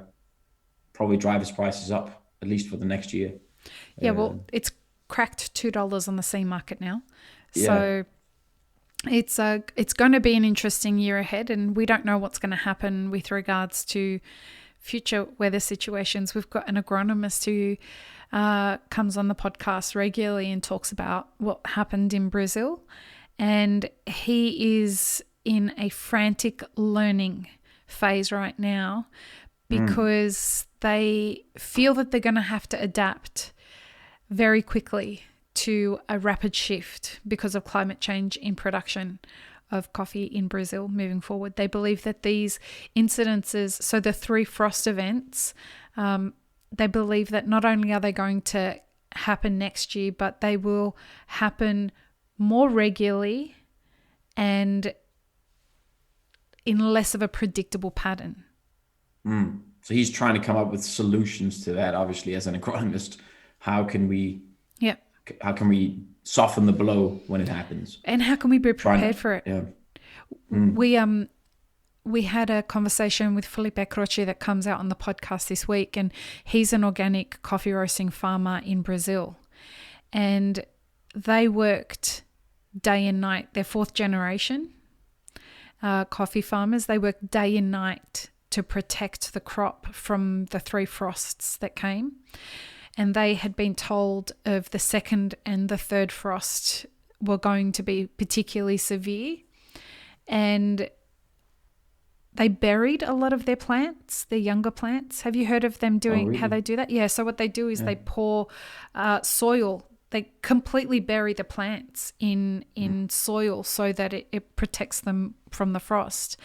probably drive his prices up at least for the next year. Yeah, well, it's cracked $2 on the C market now, so it's going to be an interesting year ahead, and we don't know what's going to happen with regards to future weather situations. We've got an agronomist who comes on the podcast regularly and talks about what happened in Brazil, and he is in a frantic learning phase right now because they feel that they're going to have to adapt very quickly to a rapid shift because of climate change in production of coffee in Brazil moving forward. They believe that these incidences, so the 3 frost events, they believe that not only are they going to happen next year, but they will happen more regularly and in less of a predictable pattern. So he's trying to come up with solutions to that, obviously, as an agronomist. How can we soften the blow when it happens? And how can we be prepared for it? Yeah. We had a conversation with Felipe Croce that comes out on the podcast this week, and he's an organic coffee roasting farmer in Brazil. And they worked day and night, their 4th generation, coffee farmers. They worked day and night to protect the crop from the 3 frosts that came. And they had been told of the second and the third frost were going to be particularly severe. And they buried a lot of their plants, their younger plants. Have you heard of them doing really? how they do that? Yeah. So what they do is they pour soil. They completely bury the plants in soil so that it protects them from the frost.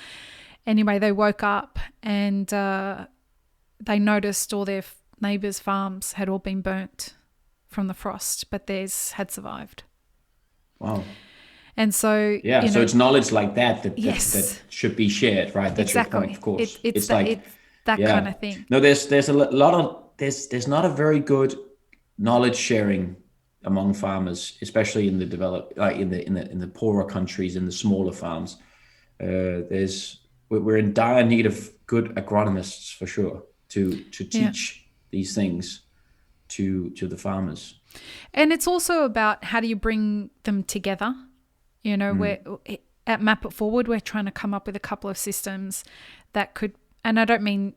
Anyway, they woke up and they noticed all their neighbours' farms had all been burnt from the frost, but theirs had survived. Wow. And so, so it's knowledge like that yes, that should be shared, right? That's exactly. your point, of course. It's that kind of thing. No, there's a lot of there's not a very good knowledge sharing among farmers, especially in the developed, like in the poorer countries, in the smaller farms. We're in dire need of good agronomists for sure to teach these things to the farmers. And it's also about how do you bring them together. We're at Map It Forward, we're trying to come up with a couple of systems that could, and I don't mean,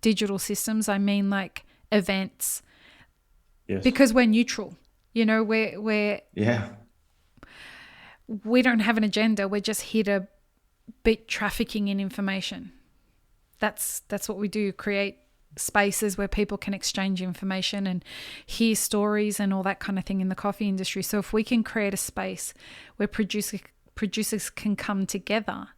digital systems. I mean like events. Yes. Because we're neutral. We don't have an agenda. We're just here to beat trafficking in information. That's what we do, create spaces where people can exchange information and hear stories and all that kind of thing in the coffee industry. So if we can create a space where producers can come together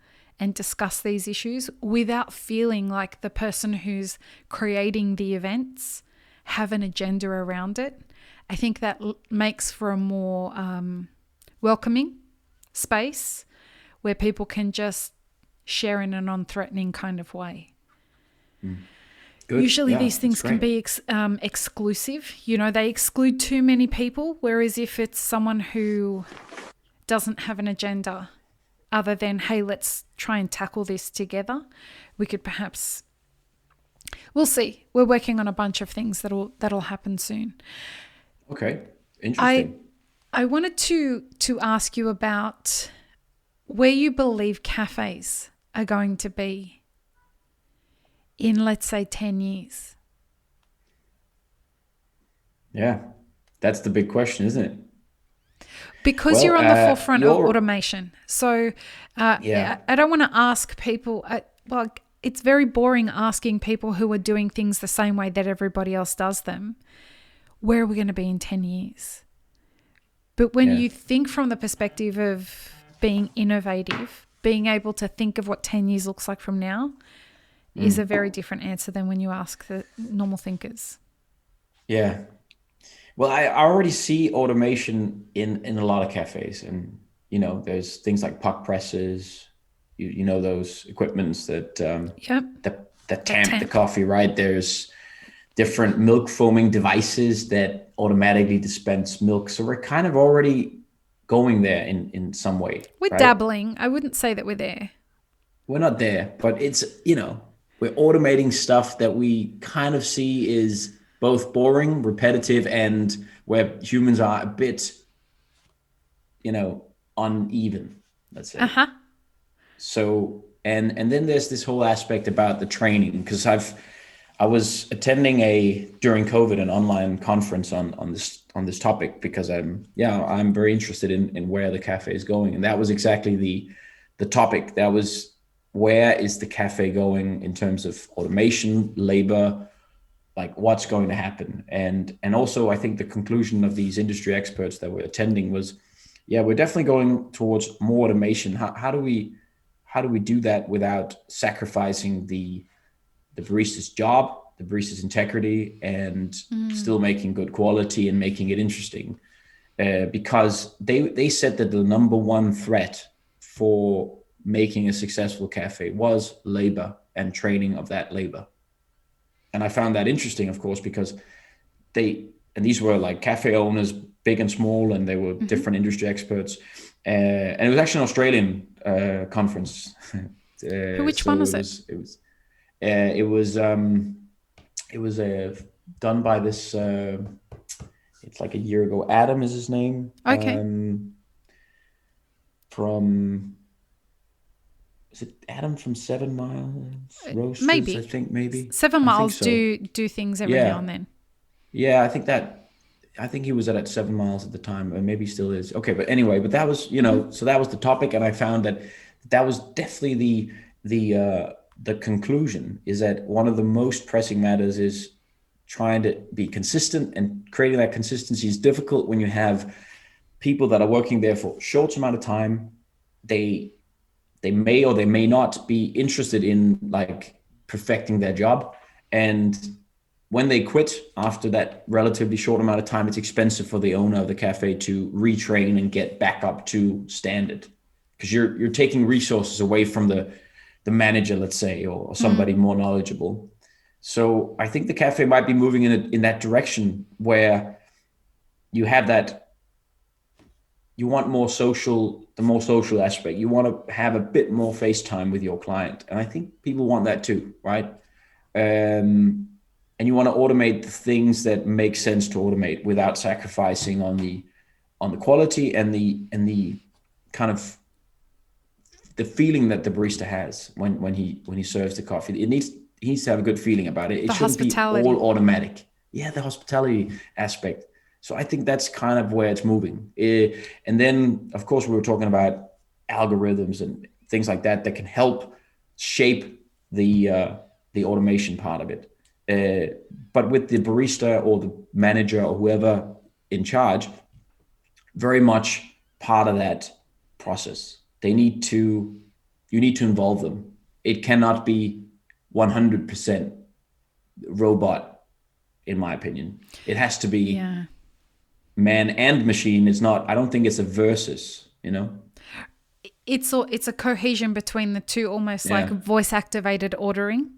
and discuss these issues without feeling like the person who's creating the events have an agenda around it, I think that makes for a more welcoming space where people can just share in a non-threatening kind of way. Good. Usually these things can be exclusive. They exclude too many people, whereas if it's someone who doesn't have an agenda other than, hey, let's try and tackle this together, we could perhaps... We'll see. We're working on a bunch of things that'll happen soon. Okay, interesting. I wanted to ask you about where you believe cafes are going to be in, let's say, 10 years. Yeah, that's the big question, isn't it? Because you're on the forefront of automation. So I don't want to ask people, it's very boring asking people who are doing things the same way that everybody else does them, where are we going to be in 10 years? But when you think from the perspective of being innovative, being able to think of what 10 years looks like from now is a very different answer than when you ask the normal thinkers. Yeah. Well, I already see automation in a lot of cafes, and there's things like puck presses, those equipments that that tamp the coffee, right? There's different milk foaming devices that automatically dispense milk. So we're kind of already going there in some way. We're dabbling. I wouldn't say that we're there. We're not there, but it's, we're automating stuff that we kind of see is both boring, repetitive, and where humans are a bit, uneven, let's say. Uh-huh. So, and then there's this whole aspect about the training, because I was attending during COVID, an online conference on this topic, because I'm very interested in where the cafe is going. And that was exactly the topic. That was, where is the cafe going in terms of automation, labor, like what's going to happen? And also I think the conclusion of these industry experts that were attending was, we're definitely going towards more automation. How do we do that without sacrificing the barista's job, the barista's integrity, and still making good quality and making it interesting? Because they said that the number one threat for making a successful cafe was labor and training of that labor. And I found that interesting, of course, because these were like cafe owners, big and small, and they were different industry experts. And it was actually an Australian conference. Which one was it? It was done by this. It's like a year ago. Adam is his name. Okay. is it Adam from 7 Miles Roasters? I Maybe think maybe. 7 Miles do things every now Yeah. and then. Yeah, I think he was at 7 Miles at the time, and maybe still is. Okay, but anyway, but that was, so that was the topic, and I found that that was definitely the conclusion, is that one of the most pressing matters is trying to be consistent, and creating that consistency is difficult when you have people that are working there for a short amount of time. They may or they may not be interested in like perfecting their job, and when they quit after that relatively short amount of time, it's expensive for the owner of the cafe to retrain and get back up to standard, because you're taking resources away from the manager, let's say, or somebody more knowledgeable. So I think the cafe might be moving in that direction, where you have that, you want the more social aspect. You want to have a bit more face time with your client, and I think people want that too, right? And you want to automate the things that make sense to automate without sacrificing on the quality and the kind of the feeling that the barista has when he serves the coffee. He needs to have a good feeling about it. It The shouldn't be hospitality. all automatic. Yeah, the hospitality aspect. So I think that's kind of where it's moving. And then, of course, we were talking about algorithms and things like that can help shape the automation part of it. But with the barista or the manager or whoever in charge, very much part of that process. You need to involve them. It cannot be 100% robot, in my opinion. It has to be man and machine. I don't think it's a versus, It's a cohesion between the two, almost like voice activated ordering.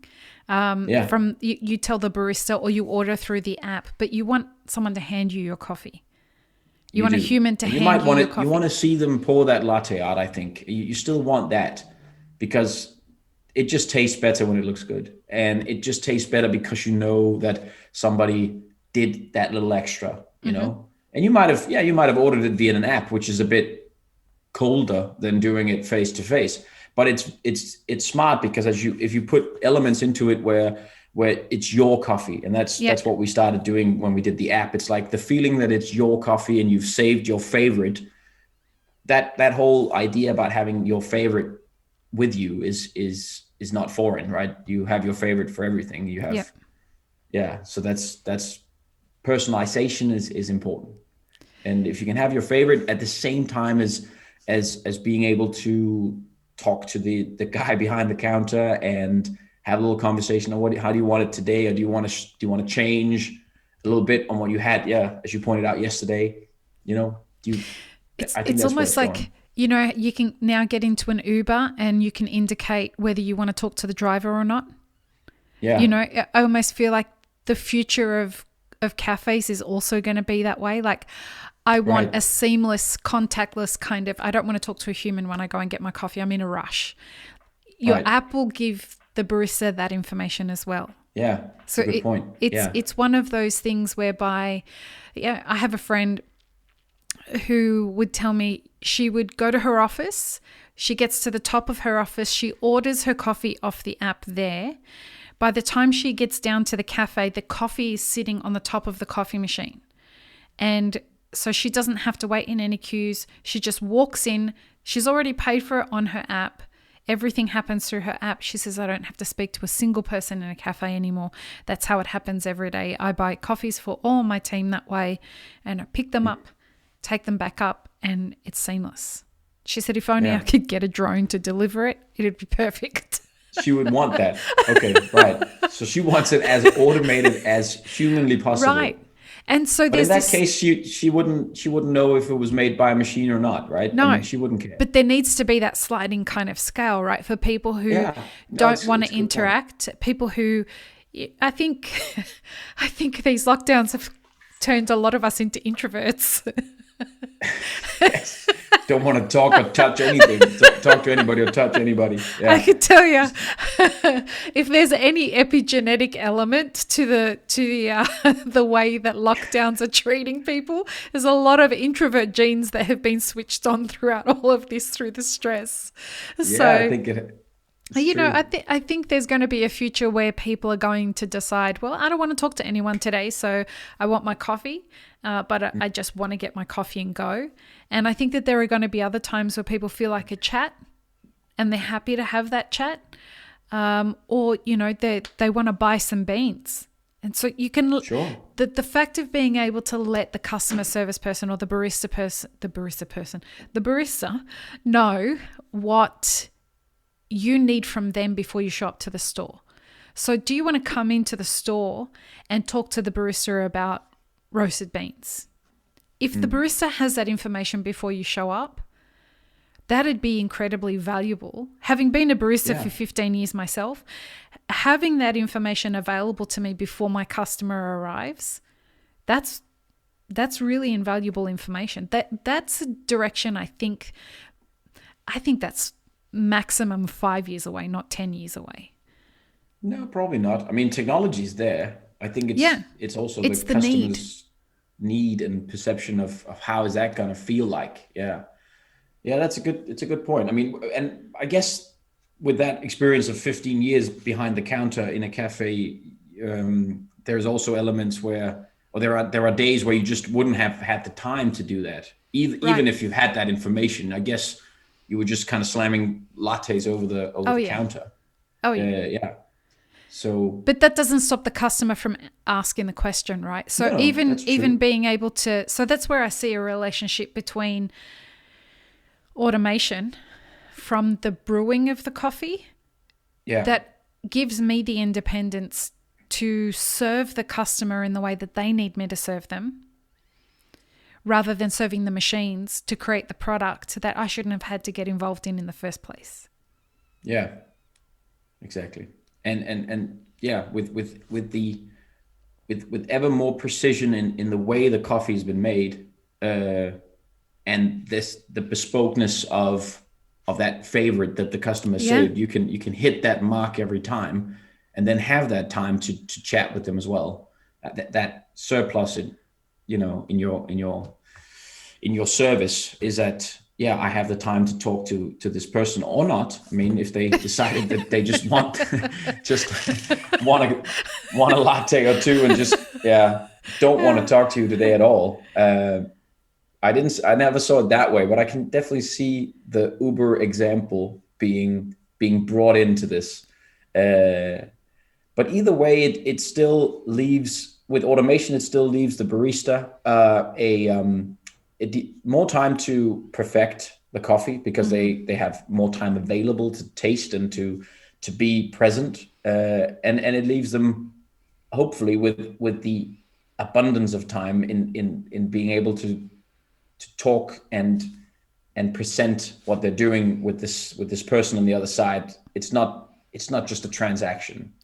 From you tell the barista, or you order through the app, but you want someone to hand you your coffee. You want a human to hand you your coffee. You want to see them pour that latte out, I think. You still want that, because it just tastes better when it looks good. And it just tastes better because you know that somebody did that little extra, you know? And you might have ordered it via an app, which is a bit colder than doing it face to face. But it's smart, because if you put elements into it where it's your coffee, and that's what we started doing when we did the app. It's like the feeling that it's your coffee and you've saved your favorite. That whole idea about having your favorite with you is not foreign, right? You have your favorite for everything. You have so that's personalization is important. And if you can have your favorite at the same time as being able to talk to the guy behind the counter and have a little conversation on how do you want it today, or do you want to change a little bit on what you had, as you pointed out yesterday, it's almost like you can now get into an Uber and you can indicate whether you want to talk to the driver or not. I almost feel like the future of cafes is also going to be that way. Like, I want a seamless, contactless kind of, I don't want to talk to a human when I go and get my coffee. I'm in a rush. Your app will give the barista that information as well. Yeah, that's a good point. It's one of those things whereby, I have a friend who would tell me she would go to her office. She gets to the top of her office. She orders her coffee off the app there. By the time she gets down to the cafe, the coffee is sitting on the top of the coffee machine. And so she doesn't have to wait in any queues. She just walks in. She's already paid for it on her app. Everything happens through her app. She says, I don't have to speak to a single person in a cafe anymore. That's how it happens every day. I buy coffees for all my team that way, and I pick them up, take them back up, and it's seamless. She said, if only I could get a drone to deliver it, it'd be perfect. She would want that. Okay, right. So she wants it as automated as humanly possible. Right. And so but in that case, she wouldn't know if it was made by a machine or not, right? No, I mean, she wouldn't care. But there needs to be that sliding kind of scale, right? For people who don't want to interact, people who, I think these lockdowns have turned a lot of us into introverts. Yes. Don't want to talk or touch anything. Talk to anybody or touch anybody. Yeah. I could tell you, if there's any epigenetic element to the way that lockdowns are treating people, there's a lot of introvert genes that have been switched on throughout all of this through the stress. Yeah, I think It's You know, true. I think there's going to be a future where people are going to decide, well, I don't want to talk to anyone today, so I want my coffee, but I just want to get my coffee and go. And I think that there are going to be other times where people feel like a chat and they're happy to have that chat, or, you know, they want to buy some beans. And so you can, Sure. the fact of being able to let the customer service person or the barista know what you need from them before you show up to the store. So do you want to come into the store and talk to the barista about roasted beans? If the barista has that information before you show up, that'd be incredibly valuable. Having been a barista for 15 years myself, having that information available to me before my customer arrives, that's really invaluable information. That's a direction I think that's maximum 5 years away, not 10 years away. No, probably not. I mean, technology is there. I think it's also It's the the need. customer's need and perception of how is that going to feel like. Yeah. Yeah, it's a good point. I mean, and I guess with that experience of 15 years behind the counter in a cafe, there's also elements where, or there are days where you just wouldn't have had the time to do that. Even if you had that information, I guess you were just kind of slamming lattes over the counter. Oh yeah. Yeah. So, but that doesn't stop the customer from asking the question, right? So No, that's even true. being able to, so that's where I see a relationship between automation from the brewing of the coffee yeah, that gives me the independence to serve the customer in the way that they need me to serve them, rather than serving the machines to create the product that I shouldn't have had to get involved in the first place. yeah, exactly. And yeah, with ever more precision in the way the coffee has been made, and the bespokeness of that favorite that the customer saved, you can hit that mark every time, and then have that time to chat with them as well. That surplus in your service is that, yeah, I have the time to talk to this person or not. I mean, if they decided that they just want want a latte or two and just don't want to talk to you today at all. I never saw it that way, but I can definitely see the Uber example being brought into this. But either way, it still leaves, with automation, it still leaves the barista more time to perfect the coffee, because they have more time available to taste and to be present, and it leaves them hopefully with the abundance of time in being able to talk and present what they're doing with this person on the other side. It's not just a transaction.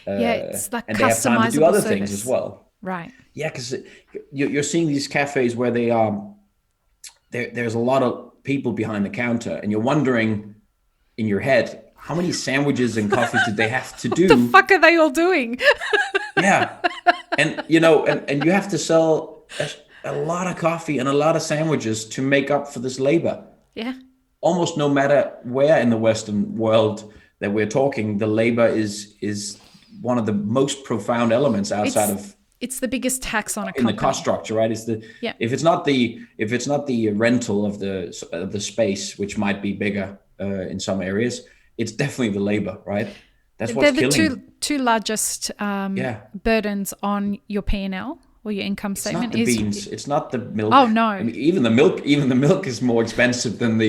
It's like and they have time to do other things as well. Right. Yeah, because you're seeing these cafes where they are. There's a lot of people behind the counter, and you're wondering in your head, how many sandwiches and coffees did they have to do? What the fuck are they all doing? Yeah, and you have to sell a lot of coffee and a lot of sandwiches to make up for this labor. Yeah. Almost no matter where in the Western world that we're talking, the labor is one of the most profound elements outside of. It's the biggest tax on a company. In the cost structure, right? If it's not the rental of the space, which might be bigger in some areas, it's definitely the labor, right? That's what's killing. They're the two largest burdens on your P&L or your income statement. It's not the beans. It's not the milk. Oh no! I mean, even the milk is more expensive than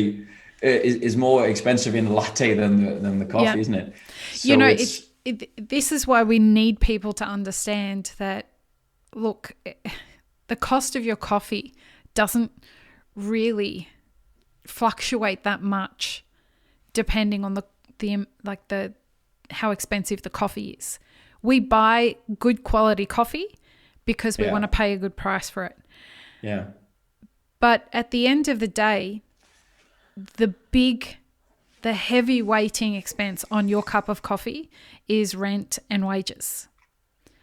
is more expensive in a latte than the coffee, isn't it? So this is why we need people to understand that. Look, the cost of your coffee doesn't really fluctuate that much depending on the how expensive the coffee is. We buy good quality coffee because we want to pay a good price for it. Yeah. But at the end of the day, the heavy weighting expense on your cup of coffee is rent and wages.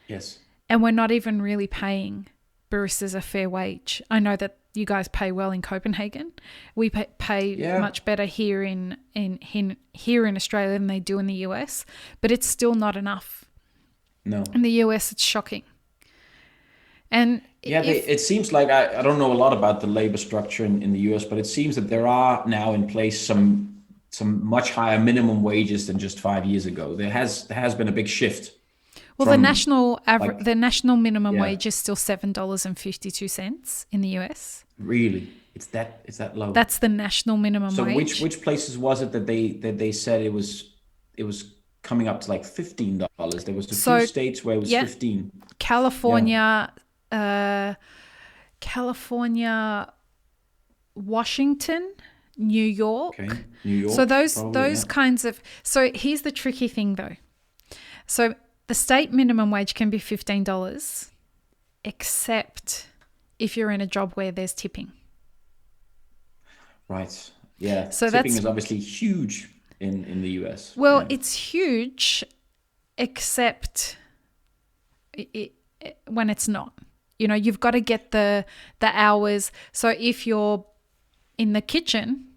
Yes. And we're not even really paying baristas a fair wage. I know that you guys pay well in Copenhagen. We pay much better here in Australia than they do in the US, but it's still not enough. No. In the US, it's shocking. And it seems like I don't know a lot about the labor structure in the US, but it seems that there are now in place some much higher minimum wages than just 5 years ago. There has been a big shift. Well, the national minimum wage is still $7.52 in the US. Really, it's that low. That's the national minimum wage. So which places was it that they said it was coming up to like $15? There was a few states where it was 15. California, Washington, New York. Okay. New York. So those kinds of. So here's the tricky thing though. So the state minimum wage can be $15, except if you're in a job where there's tipping. Right. Yeah. So tipping is obviously huge in the US. Well, it's huge, except when it's not. You know, you've got to get the hours. So if you're in the kitchen,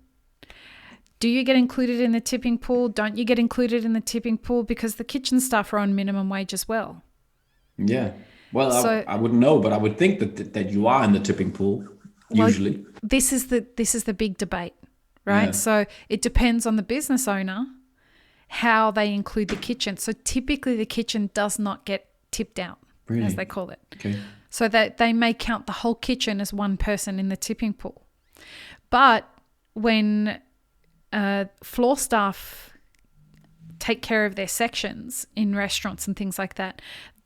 do you get included in the tipping pool? Don't you get included in the tipping pool? Because the kitchen staff are on minimum wage as well. Yeah. Well, I wouldn't know, but I would think that you are in the tipping pool usually. Well, this is the big debate, right? Yeah. So it depends on the business owner how they include the kitchen. So typically the kitchen does not get tipped out, as they call it. Okay. So that they may count the whole kitchen as one person in the tipping pool. But when floor staff take care of their sections in restaurants and things like that,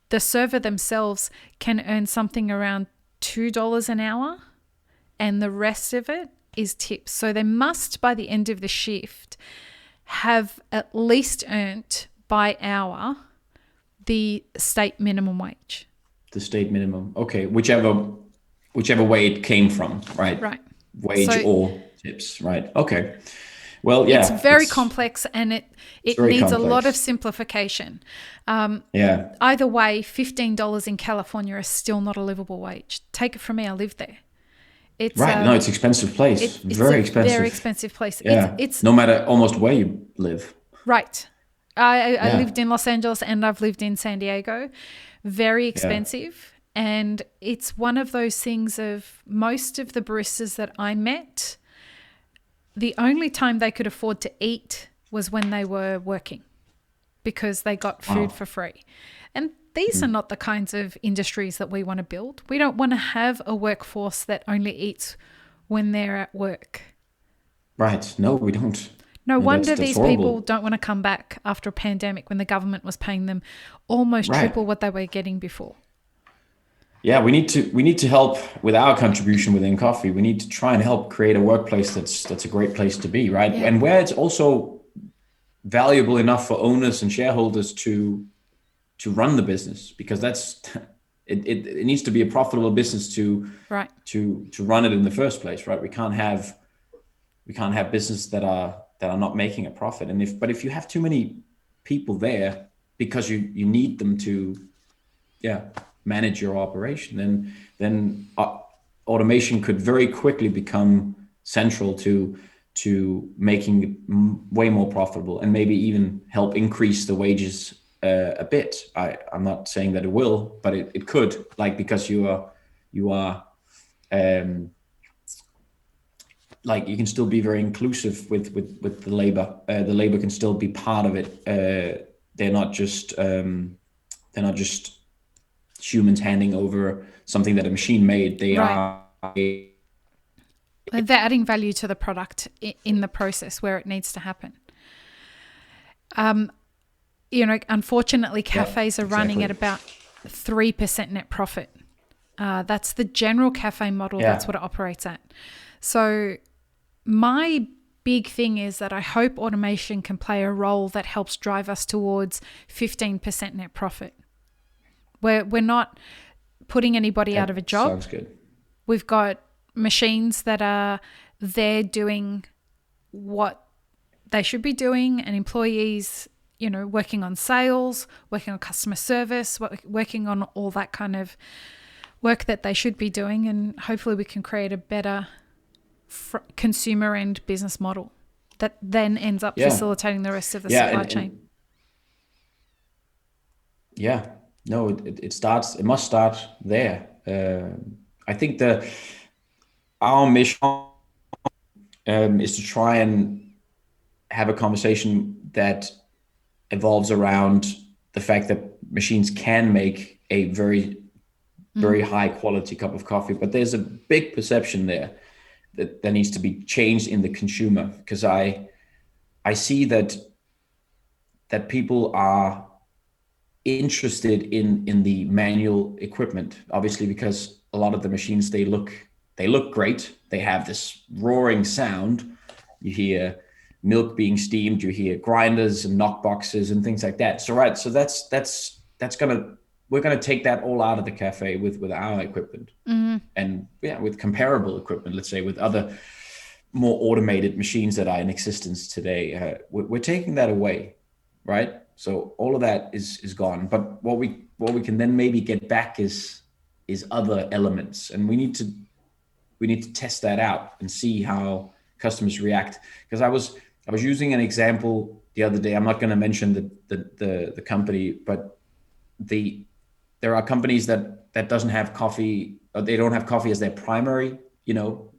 the server themselves can earn something around $2 an hour, and the rest of it is tips. So they must, by the end of the shift, have at least earned by hour the state minimum wage. The state minimum. Okay. Whichever way it came from, right? Right. Wage or tips, right? Okay. Well, yeah. It's very complex, and it needs a lot of simplification. Either way, $15 in California is still not a livable wage. Take it from me, I live there. It's no, it's an expensive place. It's very expensive. Very expensive place. Yeah. It's no matter almost where you live. Right. I lived in Los Angeles and I've lived in San Diego. Very expensive. Yeah. And it's one of those things of most of the baristas that I met, the only time they could afford to eat was when they were working because they got food for free. And these are not the kinds of industries that we want to build. We don't want to have a workforce that only eats when they're at work. Right. No, we don't. No wonder these people don't want to come back after a pandemic when the government was paying them almost triple what they were getting before. Yeah, we need to help with our contribution within coffee. We need to try and help create a workplace that's a great place to be, right? Yeah. And where it's also valuable enough for owners and shareholders to run the business, because it needs to be a profitable business to run it in the first place, right? We can't have business that are not making a profit. And if you have too many people there because you need them to manage your operation, then automation could very quickly become central to making it way more profitable and maybe even help increase the wages a bit. I'm not saying that it will, but it could, because you are you can still be very inclusive with the labor. The labor can still be part of it. They're not just humans handing over something that a machine made. They're adding value to the product in the process where it needs to happen. Unfortunately, cafes are running at about 3% net profit. That's the general cafe model. That's what it operates at. So my big thing is that I hope automation can play a role that helps drive us towards 15% net profit. We're not putting anybody out of a job. Sounds good. We've got machines that are there doing what they should be doing, and employees, working on sales, working on customer service, working on all that kind of work that they should be doing, and hopefully we can create a better consumer and business model that then ends up facilitating the rest of the supply chain. No, it must start there. I think our mission is to try and have a conversation that evolves around the fact that machines can make a very, very high quality cup of coffee, but there's a big perception there that needs to be changed in the consumer, because I see that people are interested in the manual equipment, obviously, because a lot of the machines, they look great. They have this roaring sound. You hear milk being steamed, you hear grinders and knock boxes and things like that. So we're gonna take that all out of the cafe with our equipment, and with comparable equipment, let's say with other more automated machines that are in existence today. We're taking that away, right? So all of that is gone. But what we can then maybe get back is other elements, and we need to test that out and see how customers react. Because I was using an example the other day. I'm not going to mention the company, but there are companies that doesn't have coffee, or they don't have coffee as their primary,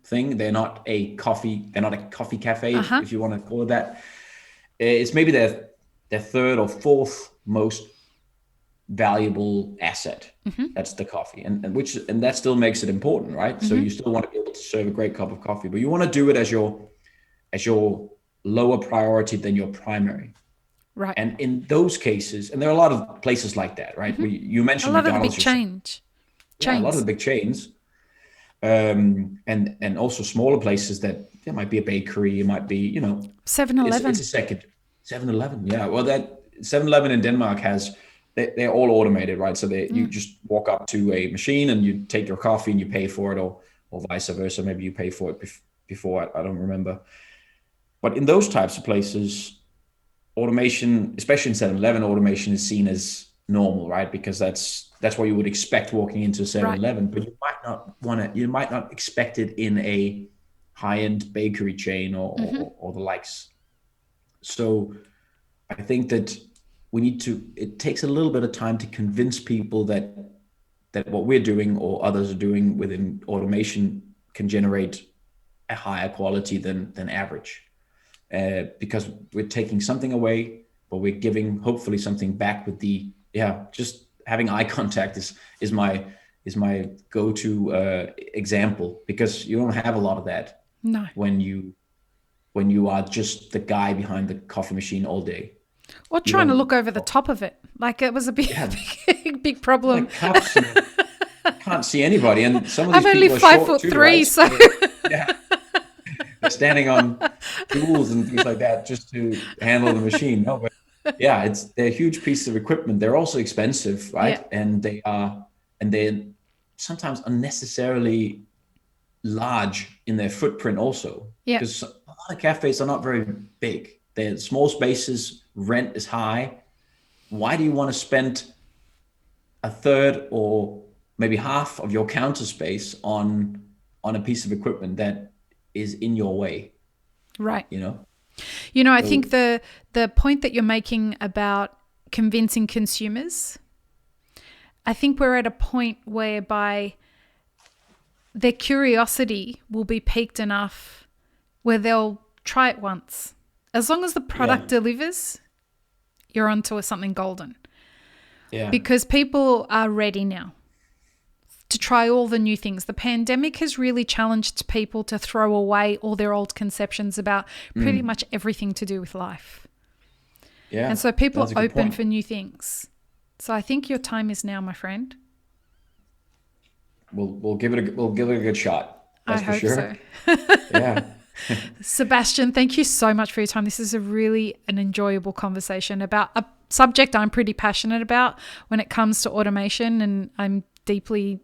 thing. They're not a coffee cafe, if you want to call it that. It's maybe their third or fourth most valuable asset. That's the coffee, and that still makes it important, right? So you still want to be able to serve a great cup of coffee, but you want to do it as your lower priority than your primary. Right. And in those cases, and there are a lot of places like that, right? You mentioned a lot McDonald's, of the big chains. A lot of the big chains, and also smaller places that there might be a bakery, it might be 7-Eleven. It's a second 7-Eleven. Yeah, well, that 7-Eleven in Denmark they're all automated, right? So you just walk up to a machine and you take your coffee and you pay for it, or vice versa. Maybe you pay for it before. I don't remember. But in those types of places, automation, especially in 7-Eleven, automation is seen as normal, right? Because that's what you would expect walking into 7-Eleven. Right. But you might not expect it in a high-end bakery chain or the likes. So I think that it takes a little bit of time to convince people that what we're doing or others are doing within automation can generate a higher quality than average. Because we're taking something away, but we're giving hopefully something back with just having eye contact is my go-to example, because you don't have a lot of that. No. When you are just the guy behind the coffee machine all day. Or trying to look over the top of it. Like, it was a big problem. Like cups, can't see anybody, and some of these I'm only people are 5'3", short too, right? so they're standing on tools and things like that just to handle the machine. No, but they're huge pieces of equipment. They're also expensive, right? Yeah. And they're sometimes unnecessarily large in their footprint also. Yeah. Because a lot of cafes are not very big. They're small spaces, rent is high. Why do you want to spend a third or maybe half of your counter space on a piece of equipment that is in your way? Right. I think the point that you're making about convincing consumers, I think we're at a point whereby their curiosity will be piqued enough where they'll try it once. As long as the product delivers, you're onto something golden. Yeah. Because people are ready now to try all the new things. The pandemic has really challenged people to throw away all their old conceptions about pretty much everything to do with life. Yeah. And so people are open for new things. So I think your time is now, my friend. We'll give it a good shot. That's for sure. I hope so. Yeah. Sebastian, thank you so much for your time. This is an enjoyable conversation about a subject I'm pretty passionate about when it comes to automation, and I'm deeply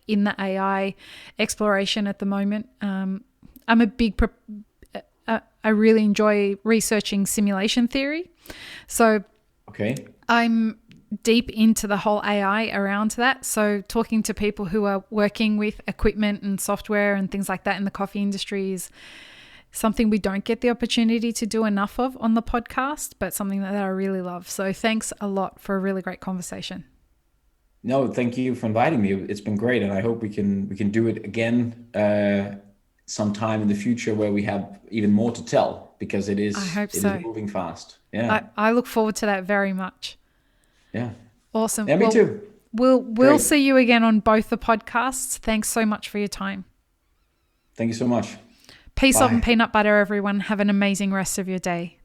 in the AI exploration at the moment. I'm a big I really enjoy researching simulation theory. So I'm deep into the whole AI around that. So talking to people who are working with equipment and software and things like that in the coffee industry is something we don't get the opportunity to do enough of on the podcast, but something that I really love. So thanks a lot for a really great conversation. No, thank you for inviting me. It's been great, and I hope we can do it again sometime in the future where we have even more to tell, because it is moving fast. Yeah, I look forward to that very much. Yeah. Awesome. Yeah, me too. We'll see you again on both the podcasts. Thanks so much for your time. Thank you so much. Peace, love, and peanut butter, everyone. Have an amazing rest of your day.